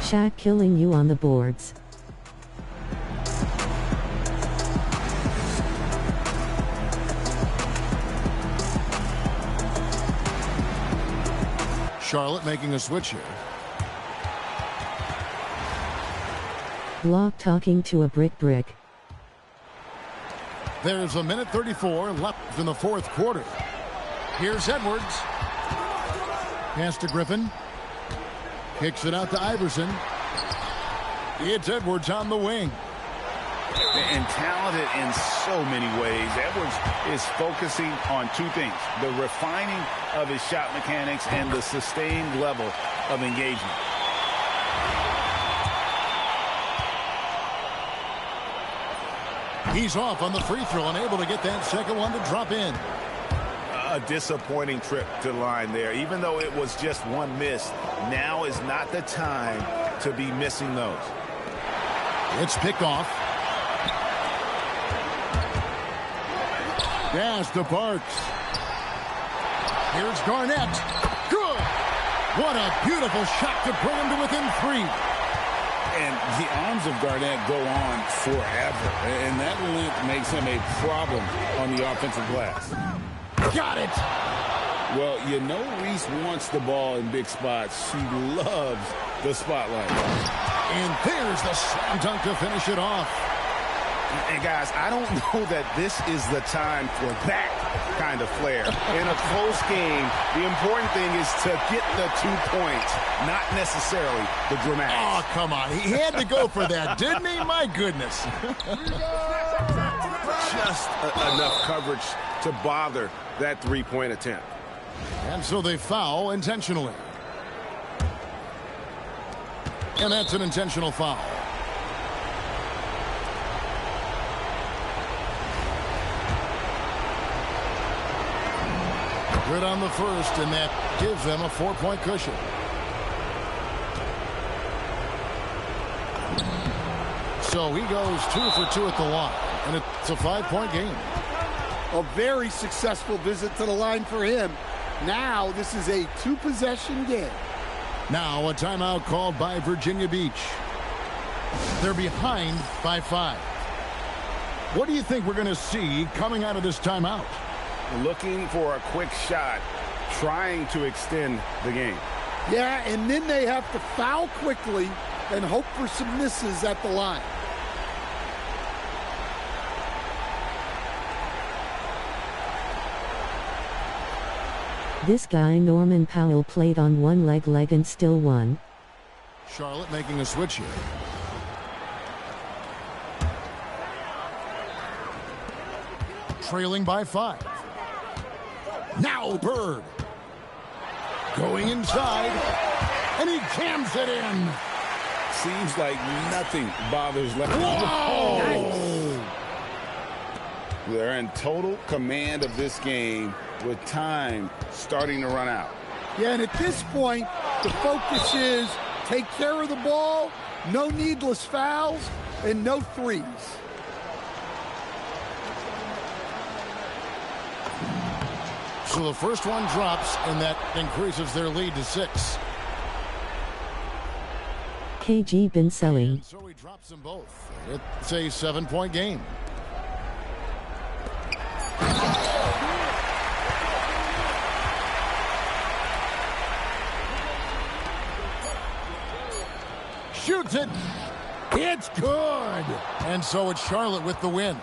Shaq killing you on the boards. Charlotte making a switch here. Block talking to a brick. There's a minute 34 left in the fourth quarter. Here's Edwards. Pass to Griffin. Kicks it out to Iverson. It's Edwards on the wing. And talented in so many ways. Edwards is focusing on two things: the refining of his shot mechanics and the sustained level of engagement. He's off on the free throw, unable to get that second one to drop in. A disappointing trip to the line there. Even though it was just one miss, now is not the time to be missing those. It's picked off. Pass to Parks. Here's Garnett. Good. What a beautiful shot to bring him to within 3. And the arms of Garnett go on forever. And that length makes him a problem on the offensive glass. Got it. Well, you know Reese wants the ball in big spots. She loves the spotlight. And there's the slam dunk to finish it off. And guys, I don't know that this is the time for that kind of flair. In a close game, the important thing is to get the 2 points, not necessarily the dramatics. Oh, come on. He had to go for that, didn't he? My goodness. Just enough coverage to bother that three-point attempt. And so they foul intentionally. And that's an intentional foul. Good on the first, and that gives them a 4-point cushion. So he goes 2 for 2 at the line, and it's a 5-point game. A very successful visit to the line for him. Now this is a 2-possession game. Now a timeout called by Virginia Beach. They're behind by 5. What do you think we're going to see coming out of this timeout? Looking for a quick shot, trying to extend the game. Yeah, and then they have to foul quickly and hope for some misses at the line. This guy Norman Powell played on one leg and still won. Charlotte making a switch here. Trailing by 5. Now Bird. Going inside. And he jams it in. Seems like nothing bothers left. Whoa! Nice. They're in total command of this game with time starting to run out. Yeah, and at this point, the focus is take care of the ball, no needless fouls, and no threes. So the first one drops, and that increases their lead to 6. KG been selling? So he drops them both. It's a 7-point game. Shoots it. It's good. And so it's Charlotte with the win.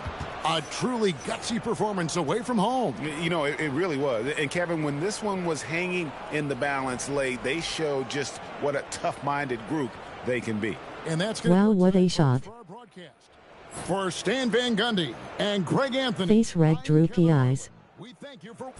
A truly gutsy performance away from home. You know, it really was. And, Kevin, when this one was hanging in the balance late, they showed just what a tough-minded group they can be. And that's Wow, what a shot. For Stan Van Gundy and Greg Anthony. Face reg droopy eyes. We thank you for...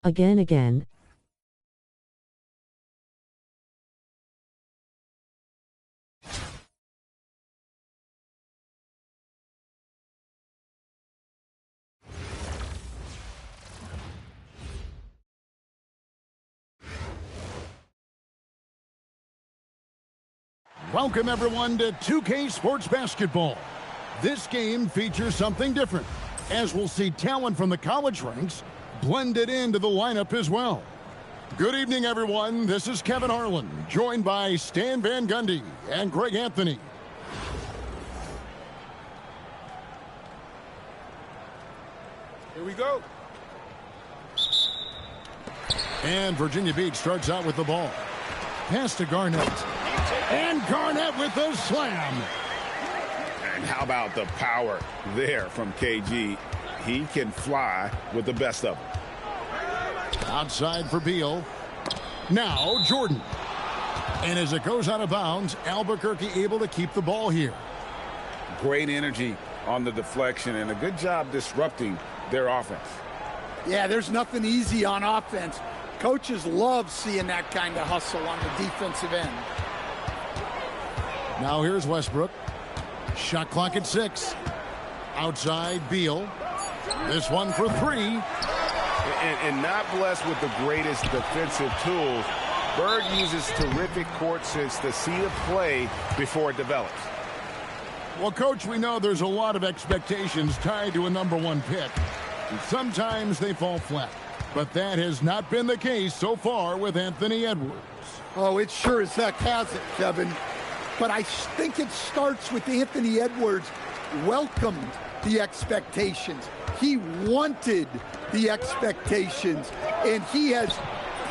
Again. Welcome, everyone, to 2K Sports Basketball. This game features something different, as we'll see talent from the college ranks blended into the lineup as well. Good evening, everyone. This is Kevin Harlan, joined by Stan Van Gundy and Greg Anthony. Here we go. And Virginia Beach starts out with the ball. Pass to Garnett. And Garnett with the slam. And how about the power there from KG? He can fly with the best of them. Outside for Beal. Now Jordan. And as it goes out of bounds, Albuquerque able to keep the ball here. Great energy on the deflection and a good job disrupting their offense. Yeah, there's nothing easy on offense. Coaches love seeing that kind of hustle on the defensive end. Now here's Westbrook. Shot clock at 6. Outside Beal. This one for 3. And not blessed with the greatest defensive tools. Bird uses terrific court sense to see the play before it develops. Well, Coach, we know there's a lot of expectations tied to a #1 pick. And sometimes they fall flat. But that has not been the case so far with Anthony Edwards. Oh, it sure as heck hasn't, Kevin. But I think it starts with Anthony Edwards welcomed the expectations. He wanted the expectations, and he has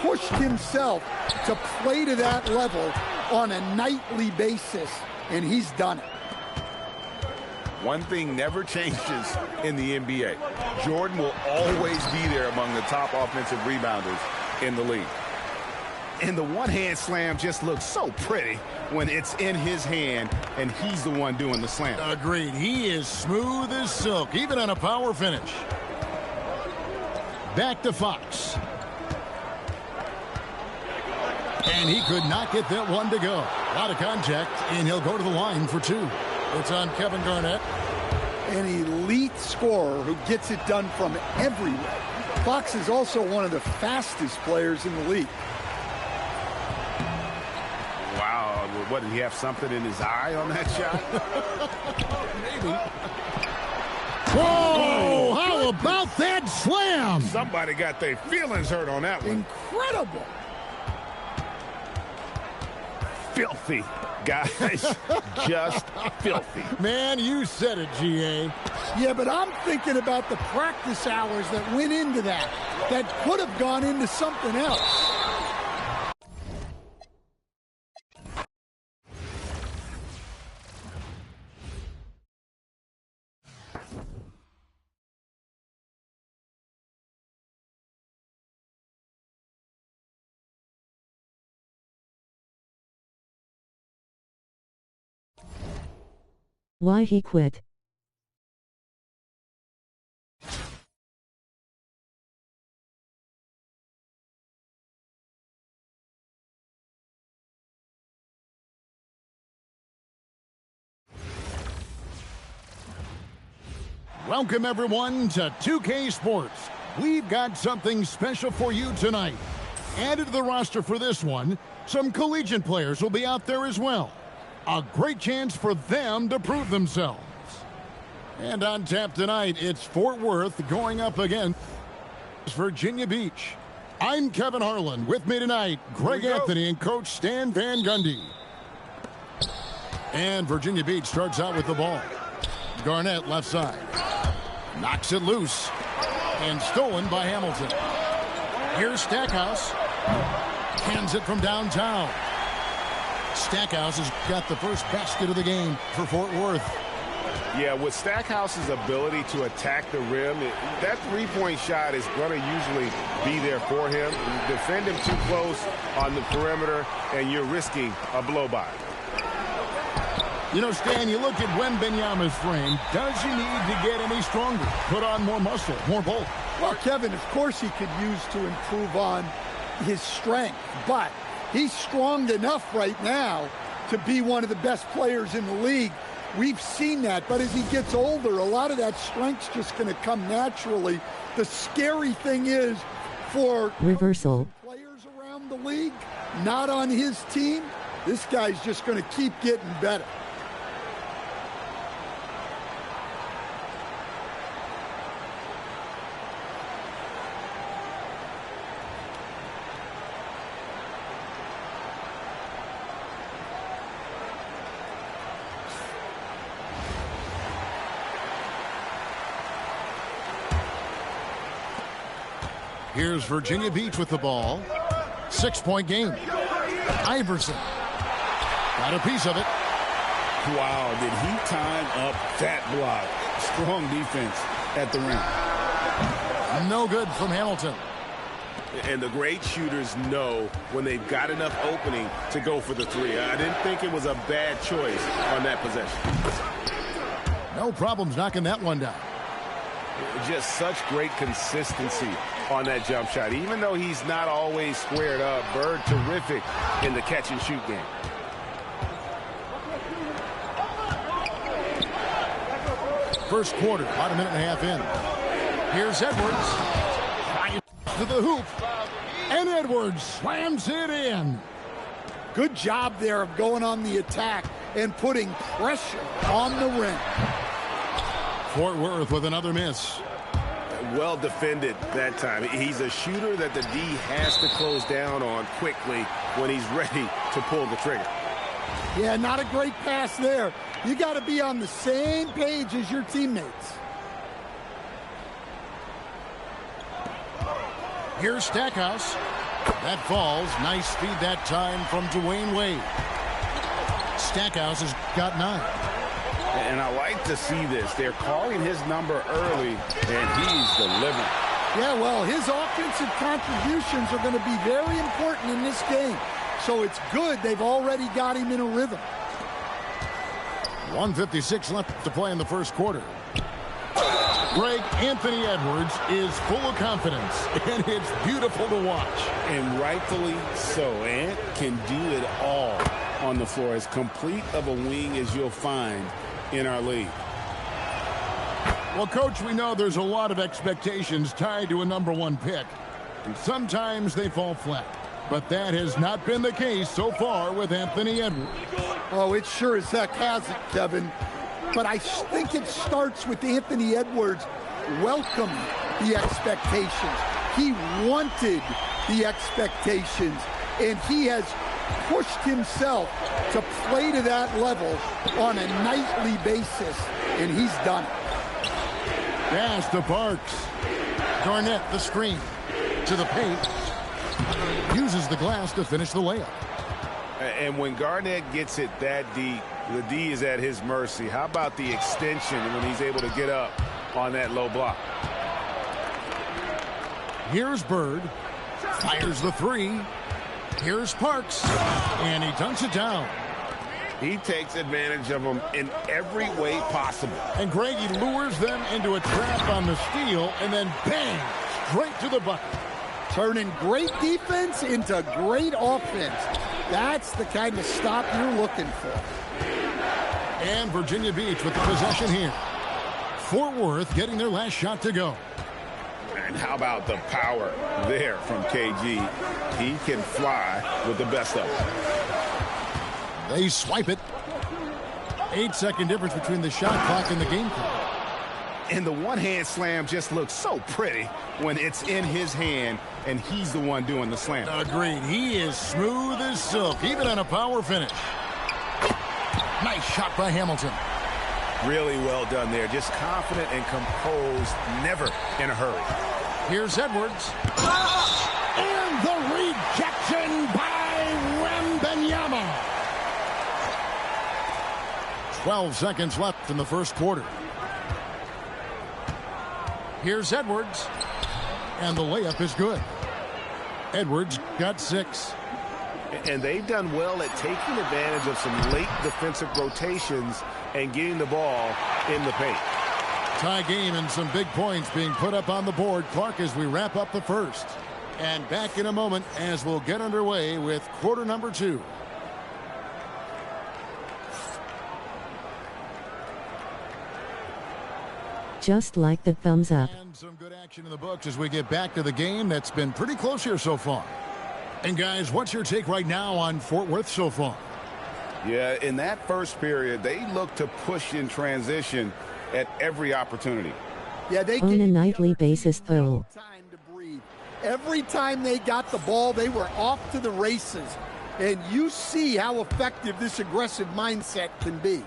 pushed himself to play to that level on a nightly basis, and he's done it. One thing never changes in the NBA. Jordan will always be there among the top offensive rebounders in the league. And the one-hand slam just looks so pretty when it's in his hand and he's the one doing the slam. Agreed. He is smooth as silk, even on a power finish. Back to Fox. And he could not get that one to go. A lot of contact, and he'll go to the line for 2. It's on Kevin Garnett. An elite scorer who gets it done from everywhere. Fox is also one of the fastest players in the league. Wow, what, did he have something in his eye on that shot? Maybe. Whoa, how about that slam? Somebody got their feelings hurt on that one. Incredible. Filthy, guys. Just filthy. Man, you said it, GA. Yeah, but I'm thinking about the practice hours that went into that could have gone into something else. Why he quit? Welcome, everyone, to 2K Sports. We've got something special for you tonight. Added to the roster for this one, some collegiate players will be out there as well. A great chance for them to prove themselves. And on tap tonight, it's Fort Worth going up against Virginia Beach. I'm Kevin Harlan. With me tonight, Greg Anthony and Coach Stan Van Gundy. And Virginia Beach starts out with the ball. Garnett left side. Knocks it loose. And stolen by Hamilton. Here's Stackhouse. Hands it from downtown. Stackhouse has got the first basket of the game for Fort Worth. Yeah, with Stackhouse's ability to attack the rim, that three-point shot is going to usually be there for him. You defend him too close on the perimeter, and you're risking a blow-by. You know, Stan, you look at Wembanyama's frame. Does he need to get any stronger? Put on more muscle, more bulk? Well, Kevin, of course he could use to improve on his strength, but he's strong enough right now to be one of the best players in the league. We've seen that, but as he gets older, a lot of that strength's just going to come naturally. The scary thing is for reversal players around the league, not on his team, this guy's just going to keep getting better. Here's Virginia Beach with the ball. 6-point game. Iverson. Got a piece of it. Wow, did he time up that block? Strong defense at the rim. No good from Hamilton. And the great shooters know when they've got enough opening to go for the three. I didn't think it was a bad choice on that possession. No problems knocking that one down. Just such great consistency on that jump shot. Even though he's not always squared up, Bird terrific in the catch and shoot game. First quarter, about a minute and a half in. Here's Edwards. To the hoop. And Edwards slams it in. Good job there of going on the attack and putting pressure on the rim. Fort Worth with another miss. Well defended that time. He's a shooter that the D has to close down on quickly when he's ready to pull the trigger. Yeah, not a great pass there. You got to be on the same page as your teammates. Here's Stackhouse. That falls. Nice feed that time from Dwayne Wade. Stackhouse has got 9. And I like to see this. They're calling his number early, and he's delivering. Yeah, well, his offensive contributions are going to be very important in this game. So it's good they've already got him in a rhythm. 1:56 left to play in the first quarter. Greg, Anthony Edwards is full of confidence, and it's beautiful to watch. And rightfully so. Ant can do it all on the floor. As complete of a wing as you'll find in our league. Well, Coach, we know there's a lot of expectations tied to a #1 pick, and sometimes they fall flat. But that has not been the case so far with Anthony Edwards. Oh, it sure as heck hasn't, Kevin. But I think it starts with Anthony Edwards welcoming the expectations. He wanted the expectations, and he has pushed himself to play to that level on a nightly basis, and he's done it. Pass to Parks. Garnett, the screen. To the paint. Uses the glass to finish the layup. And when Garnett gets it that deep, the D is at his mercy. How about the extension when he's able to get up on that low block? Here's Bird. Fires the three. Here's Parks. And he dunks it down. He takes advantage of them in every way possible. And Greg, he lures them into a trap on the steal, and then bang, straight to the bucket. Turning great defense into great offense. That's the kind of stop you're looking for. And Virginia Beach with the possession here. Fort Worth getting their last shot to go. And how about the power there from KG? He can fly with the best of them. They swipe it. 8-second difference between the shot clock and the game clock. And the one-hand slam just looks so pretty when it's in his hand and he's the one doing the slam. Agreed. He is smooth as silk, even on a power finish. Nice shot by Hamilton. Really well done there. Just confident and composed, never in a hurry. Here's Edwards. And the rejection by Wembanyama. 12 seconds left in the first quarter. Here's Edwards. And the layup is good. Edwards got 6. And they've done well at taking advantage of some late defensive rotations and getting the ball in the paint. Tie game and some big points being put up on the board. Clark, as we wrap up the first. And back in a moment as we'll get underway with quarter number 2. Just like the thumbs up. And some good action in the books as we get back to the game that's been pretty close here so far. And guys, what's your take right now on Fort Worth so far? Yeah, in that first period, they look to push in transition at every opportunity. Yeah, they On a nightly basis though. Time to breathe. Every time they got the ball, they were off to the races. And you see how effective this aggressive mindset can be.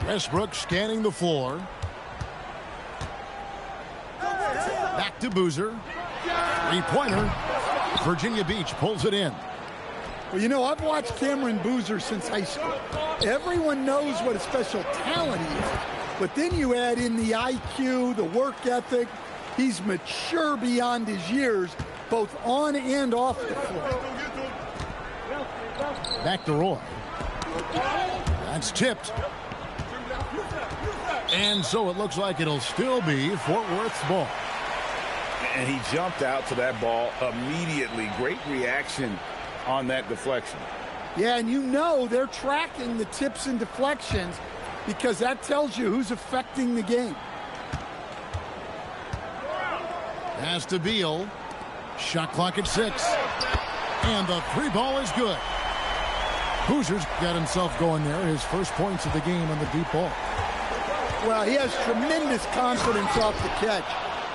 Westbrook scanning the floor. Back to Boozer. Three-pointer. Virginia Beach pulls it in. Well, you know, I've watched Cameron Boozer since high school. Everyone knows what a special talent he is. But then you add in the IQ, the work ethic. He's mature beyond his years, both on and off the floor. Back to Roy. That's tipped. And so it looks like it'll still be Fort Worth's ball. And he jumped out to that ball immediately. Great reaction on that deflection. Yeah, and you know they're tracking the tips and deflections because that tells you who's affecting the game. Pass to Beal. Shot clock at 6. And the 3 ball is good. Boozer's got himself going there. His first points of the game on the deep ball. Well, he has tremendous confidence off the catch.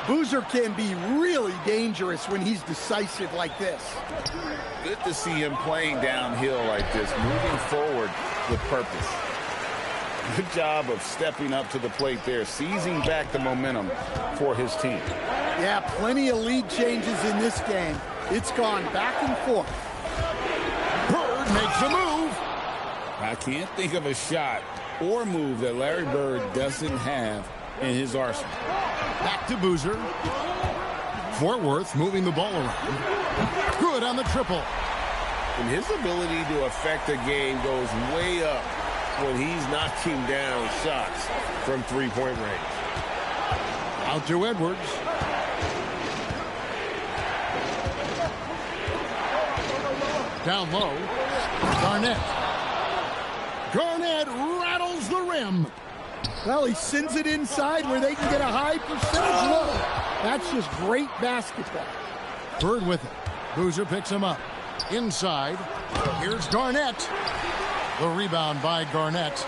Boozer can be really dangerous when he's decisive like this. Good to see him playing downhill like this, moving forward with purpose. Good job of stepping up to the plate there, seizing back the momentum for his team. Yeah, plenty of lead changes in this game. It's gone back and forth. Bird makes a move. I can't think of a shot or move that Larry Bird doesn't have in his arsenal. Back to Boozer. Fort Worth moving the ball around. Good on the triple. And his ability to affect a game goes way up when he's knocking down shots from three-point range. Out to Edwards. Down low. Garnett. Garnett rattles the rim. Well, he sends it inside where they can get a high percentage look. That's just great basketball. Bird with it. Boozer picks him up. Inside. Here's Garnett. The rebound by Garnett.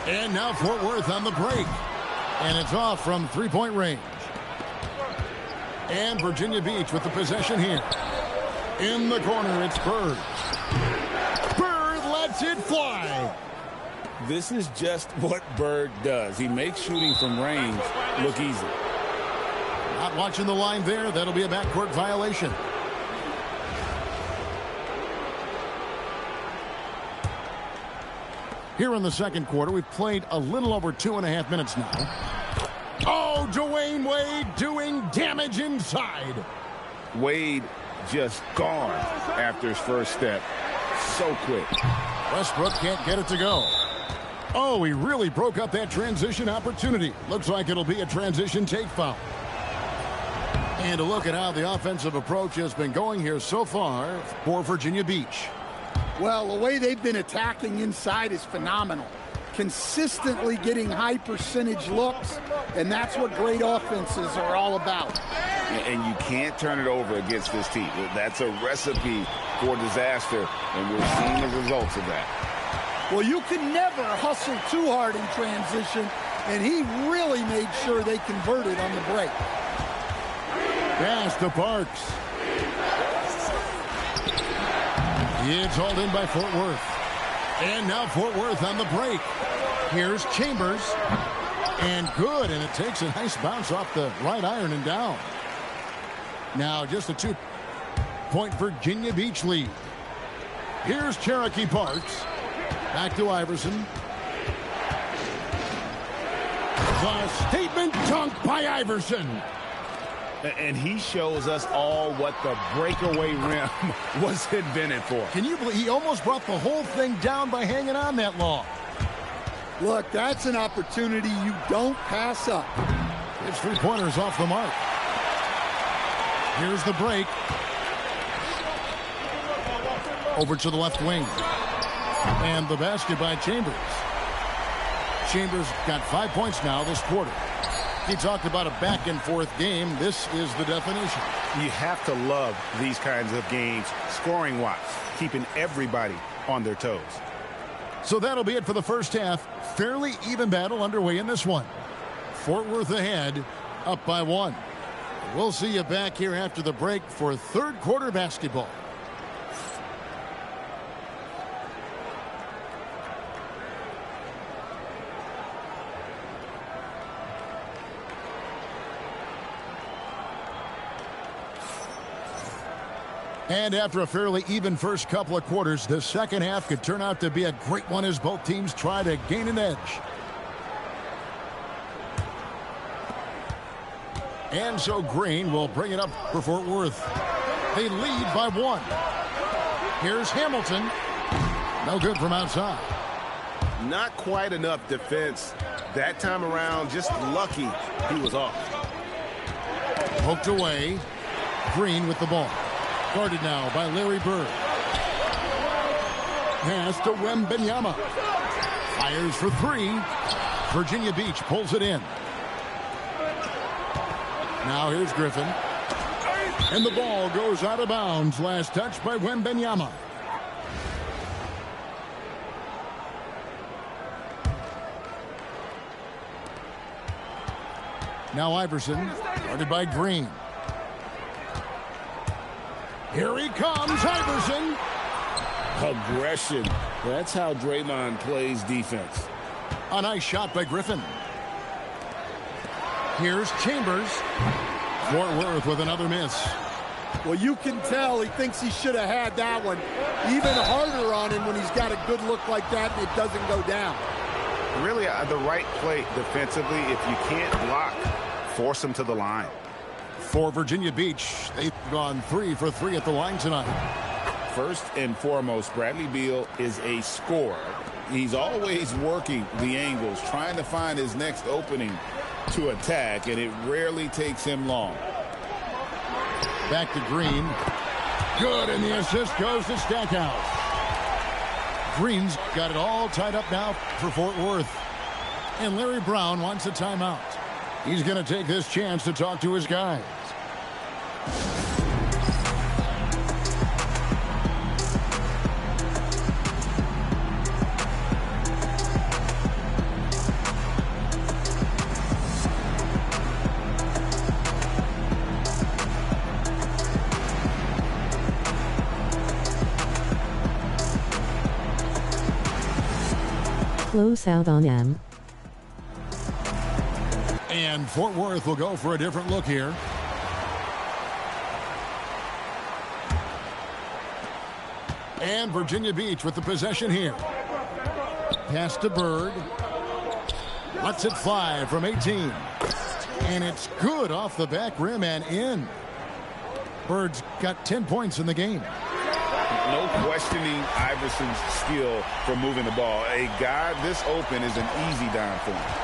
And now Fort Worth on the break. And it's off from three-point range. And Virginia Beach with the possession here. In the corner, it's Bird. Bird lets it fly. This is just what Bird does. He makes shooting from range look easy. Not watching the line there. That'll be a backcourt violation. Here in the second quarter, we've played a little over 2.5 minutes now. Oh, Dwayne Wade doing damage inside. Wade just gone after his first step. So quick. Westbrook can't get it to go. Oh, he really broke up that transition opportunity. Looks like it'll be a transition take foul. And a look at how the offensive approach has been going here so far for Virginia Beach. Well, the way they've been attacking inside is phenomenal. consistently getting high percentage looks, and that's what great offenses are all about. And you can't turn it over against this team. That's a recipe for disaster, and we're seeing the results of that. Well, you can never hustle too hard in transition, and he really made sure they converted on the break. Pass to Parks. It's hauled in by Fort Worth. And now Fort Worth on the break. Here's Chambers. And good, and it takes a nice bounce off the right iron and down. Now just a 2-point Virginia Beach lead. Here's Cherokee Parks. Back to Iverson. The statement dunk by Iverson. And he shows us all what the breakaway rim was invented for. Can you believe he almost brought the whole thing down by hanging on that long? Look, that's an opportunity you don't pass up. It's 3-pointers off the mark. Here's the break. Over to the left wing. And the basket by Chambers. Chambers got 5 points now this quarter. He talked about a back-and-forth game. This is the definition. You have to love these kinds of games, scoring-wise, keeping everybody on their toes. So that'll be it for the first half. Fairly even battle underway in this one. Fort Worth ahead, up by 1. We'll see you back here after the break for third quarter basketball. And after a fairly even first couple of quarters, the second half could turn out to be a great one as both teams try to gain an edge. And so Green will bring it up for Fort Worth. They lead by 1. Here's Hamilton. No good from outside. Not quite enough defense that time around. Just lucky he was off. Poked away. Green with the ball. Guarded now by Larry Bird. Pass to Wembanyama. Fires for 3. Virginia Beach pulls it in. Now here's Griffin. And the ball goes out of bounds. Last touch by Wembanyama. Now Iverson, guarded by Green. Here he comes, Iverson. Aggression. That's how Draymond plays defense. A nice shot by Griffin. Here's Chambers. Fort Worth with another miss. Well, you can tell he thinks he should have had that one. Even harder on him when he's got a good look like that and it doesn't go down. Really, the right play defensively. If you can't block, force him to the line. For Virginia Beach, they've gone 3 for 3 at the line tonight. First and foremost, Bradley Beal is a scorer. He's always working the angles, trying to find his next opening to attack, and it rarely takes him long. Back to Green. Good, and the assist goes to Stackhouse. Green's got it all tied up now for Fort Worth. And Larry Brown wants a timeout. He's going to take this chance to talk to his guys. Close out on M. And Fort Worth will go for a different look here. And Virginia Beach with the possession here. Pass to Bird. Lets it fly from 18. And it's good off the back rim and in. Bird's got 10 points in the game. No questioning Iverson's skill for moving the ball. A guy this open is an easy down for him.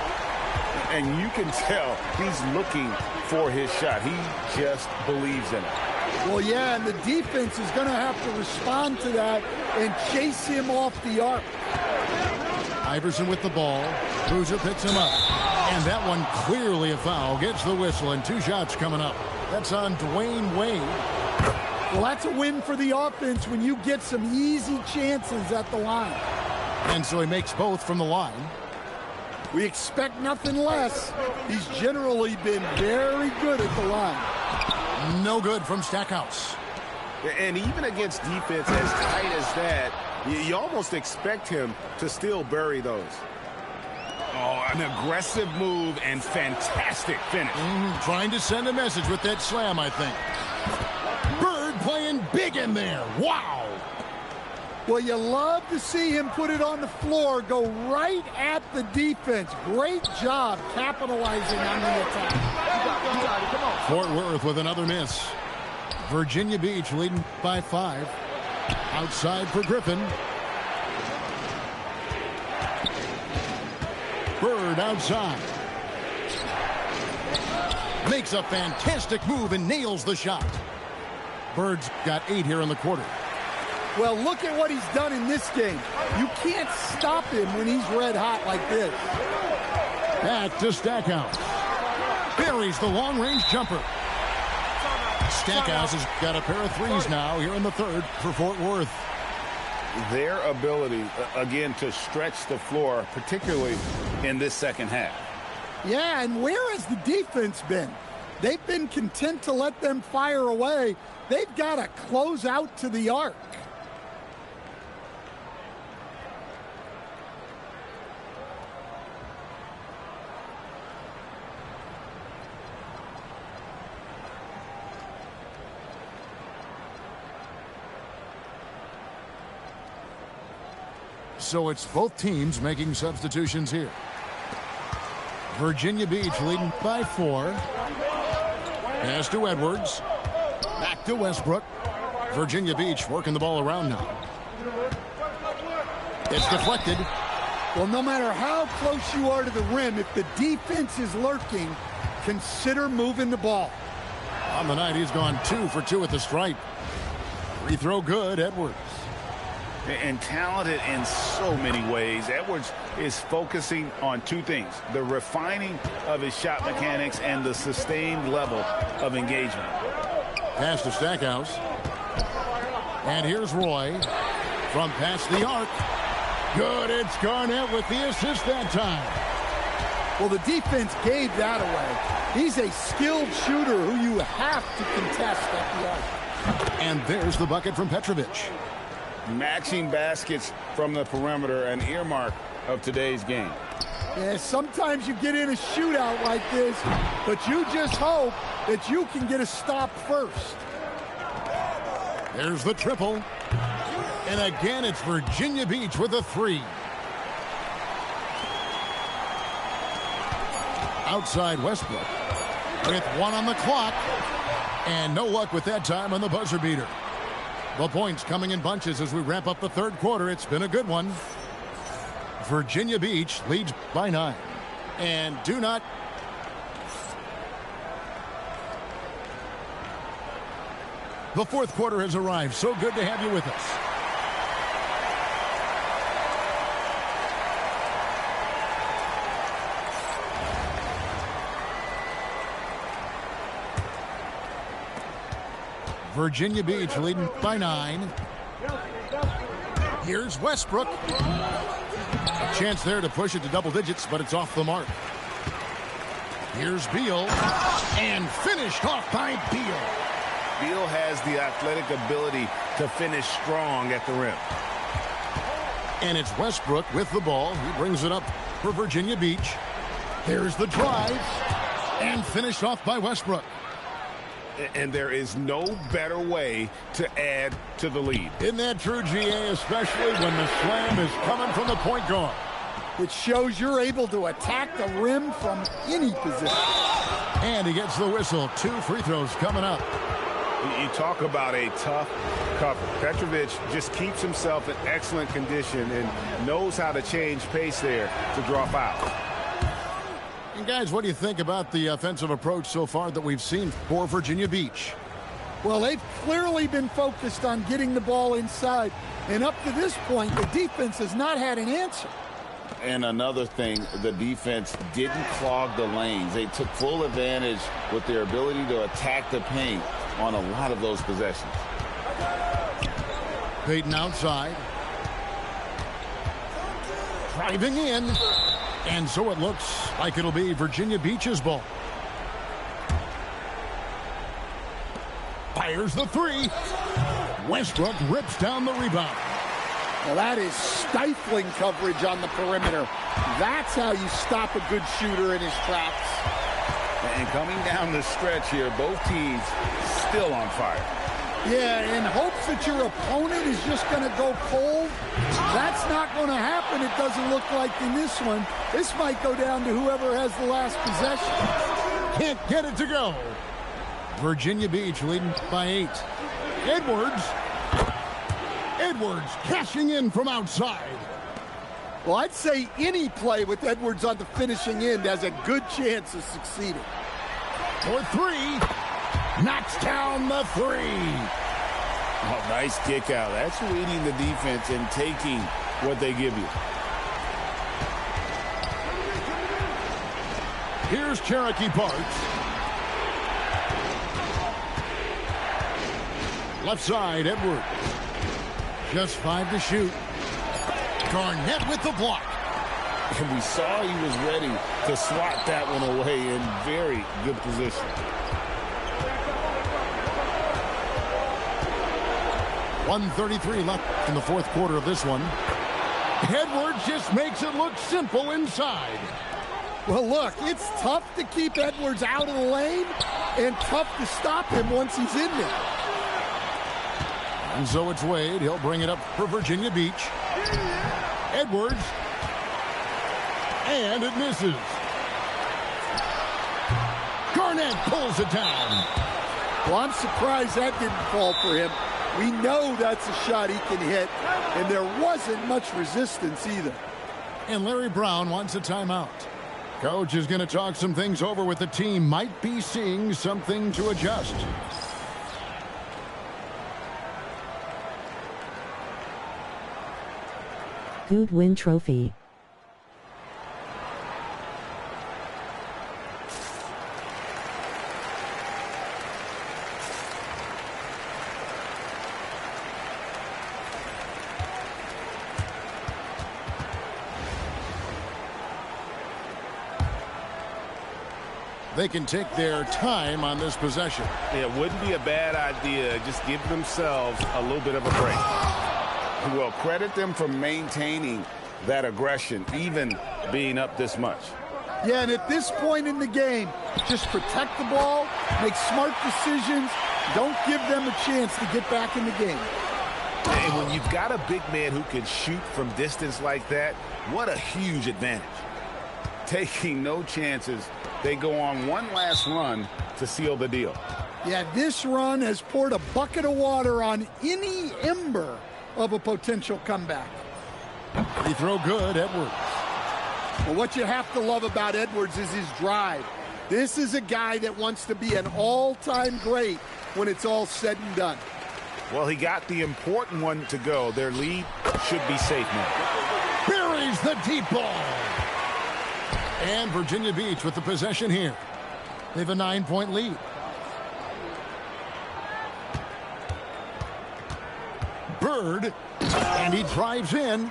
And you can tell he's looking for his shot. He just believes in it. Well, yeah, and the defense is going to have to respond to that and chase him off the arc. Iverson with the ball. Boozer picks him up. And that one clearly a foul. Gets the whistle, and 2 shots coming up. That's on Dwayne Wade. Well, that's a win for the offense when you get some easy chances at the line. And so he makes both from the line. We expect nothing less. He's generally been very good at the line. No good from Stackhouse. And even against defense as tight as that, you almost expect him to still bury those. Oh, an aggressive move and fantastic finish. Trying to send a message with that slam, I think. Bird playing big in there. Wow. Well, you love to see him put it on the floor, go right at the defense. Great job capitalizing on the attack. Come on. Fort Worth with another miss. Virginia Beach leading by 5. Outside for Griffin. Bird outside. Makes a fantastic move and nails the shot. Bird's got 8 here in the quarter. Well, look at what he's done in this game. You can't stop him when he's red hot like this. Back to Stackhouse. Buries the long-range jumper. Stackhouse has got a pair of threes now here in the third for Fort Worth. Their ability, again, to stretch the floor, particularly in this second half. Yeah, and where has the defense been? They've been content to let them fire away. They've got to close out to the arc. So it's both teams making substitutions here. Virginia Beach leading by 4. Pass to Edwards. Back to Westbrook. Virginia Beach working the ball around now. It's deflected. Well, no matter how close you are to the rim, if the defense is lurking, consider moving the ball. On the night, he's gone 2 for 2 at the stripe. Free throw good, Edwards. And talented in so many ways. Edwards is focusing on 2 things: the refining of his shot mechanics and the sustained level of engagement. Pass to Stackhouse. And here's Roy from past the arc. Good, it's Garnett with the assist that time. Well, the defense gave that away. He's a skilled shooter who you have to contest at the arc. And there's the bucket from Petrovic. Matching baskets from the perimeter, an earmark of today's game. Yeah, sometimes you get in a shootout like this, but you just hope that you can get a stop first. There's the triple. And again, it's Virginia Beach with a 3. Outside Westbrook with 1 on the clock. And no luck with that time on the buzzer beater. The points coming in bunches as we wrap up the third quarter. It's been a good one. Virginia Beach leads by 9. And do not... The fourth quarter has arrived. So good to have you with us. Virginia Beach leading by 9. Here's Westbrook. A chance there to push it to double digits, but it's off the mark. Here's Beal. And finished off by Beal. Beal has the athletic ability to finish strong at the rim. And it's Westbrook with the ball. He brings it up for Virginia Beach. Here's the drive. And finished off by Westbrook. And there is no better way to add to the lead. Isn't that true, GA, especially when the slam is coming from the point guard? It shows you're able to attack the rim from any position. And he gets the whistle. 2 free throws coming up. You talk about a tough cover. Petrovic just keeps himself in excellent condition and knows how to change pace there to draw fouls. And guys, what do you think about the offensive approach so far that we've seen for Virginia Beach? Well, they've clearly been focused on getting the ball inside. And up to this point, the defense has not had an answer. And another thing, the defense didn't clog the lanes. They took full advantage with their ability to attack the paint on a lot of those possessions. Payton outside. Driving in. And so it looks like it'll be Virginia Beach's ball. Fires the three. Westbrook rips down the rebound. Well, that is stifling coverage on the perimeter. That's how you stop a good shooter in his tracks. And coming down the stretch here, both teams still on fire. Yeah, in hopes that your opponent is just going to go cold. That's not going to happen, it doesn't look like in this one. This might go down to whoever has the last possession. Can't get it to go. Virginia Beach leading by 8. Edwards cashing in from outside. Well, I'd say any play with Edwards on the finishing end has a good chance of succeeding. For 3. Knocks down the 3. Oh, nice kick out. That's reading the defense and taking what they give you. Here's Cherokee Parks. Left side, Edwards. Just 5 to shoot. Garnett with the block. And we saw he was ready to swat that one away in very good position. 1:33 left in the fourth quarter of this one. Edwards just makes it look simple inside. Well, look, it's tough to keep Edwards out of the lane and tough to stop him once he's in there. And so it's Wade. He'll bring it up for Virginia Beach. Edwards. And it misses. Garnett pulls it down. Well, I'm surprised that didn't fall for him. We know that's a shot he can hit, and there wasn't much resistance either. And Larry Brown wants a timeout. Coach is going to talk some things over with the team. Might be seeing something to adjust. Goodwin Trophy. They can take their time on this possession. It wouldn't be a bad idea. Just give themselves a little bit of a break. Well, credit them for maintaining that aggression, even being up this much. Yeah, and at this point in the game, just protect the ball, make smart decisions, don't give them a chance to get back in the game. And when you've got a big man who can shoot from distance like that, what a huge advantage. Taking no chances, they go on one last run to seal the deal. Yeah, this run has poured a bucket of water on any ember of a potential comeback. Free throw good, Edwards. Well, what you have to love about Edwards is his drive. This is a guy that wants to be an all-time great when it's all said and done. Well, he got the important one to go. Their lead should be safe now. Buries the deep ball. And Virginia Beach with the possession here. They have a 9-point lead. Bird, and he drives in.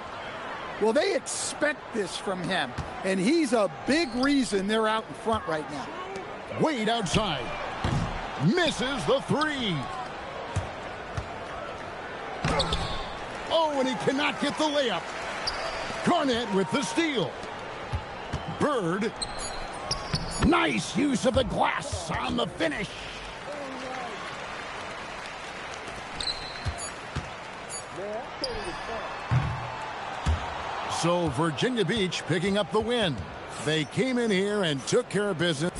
Well, they expect this from him, and he's a big reason they're out in front right now. Wade outside. Misses the 3. Oh, and he cannot get the layup. Garnett with the steal. Bird. Nice use of the glass on the finish. So Virginia Beach picking up the win. They came in here and took care of business.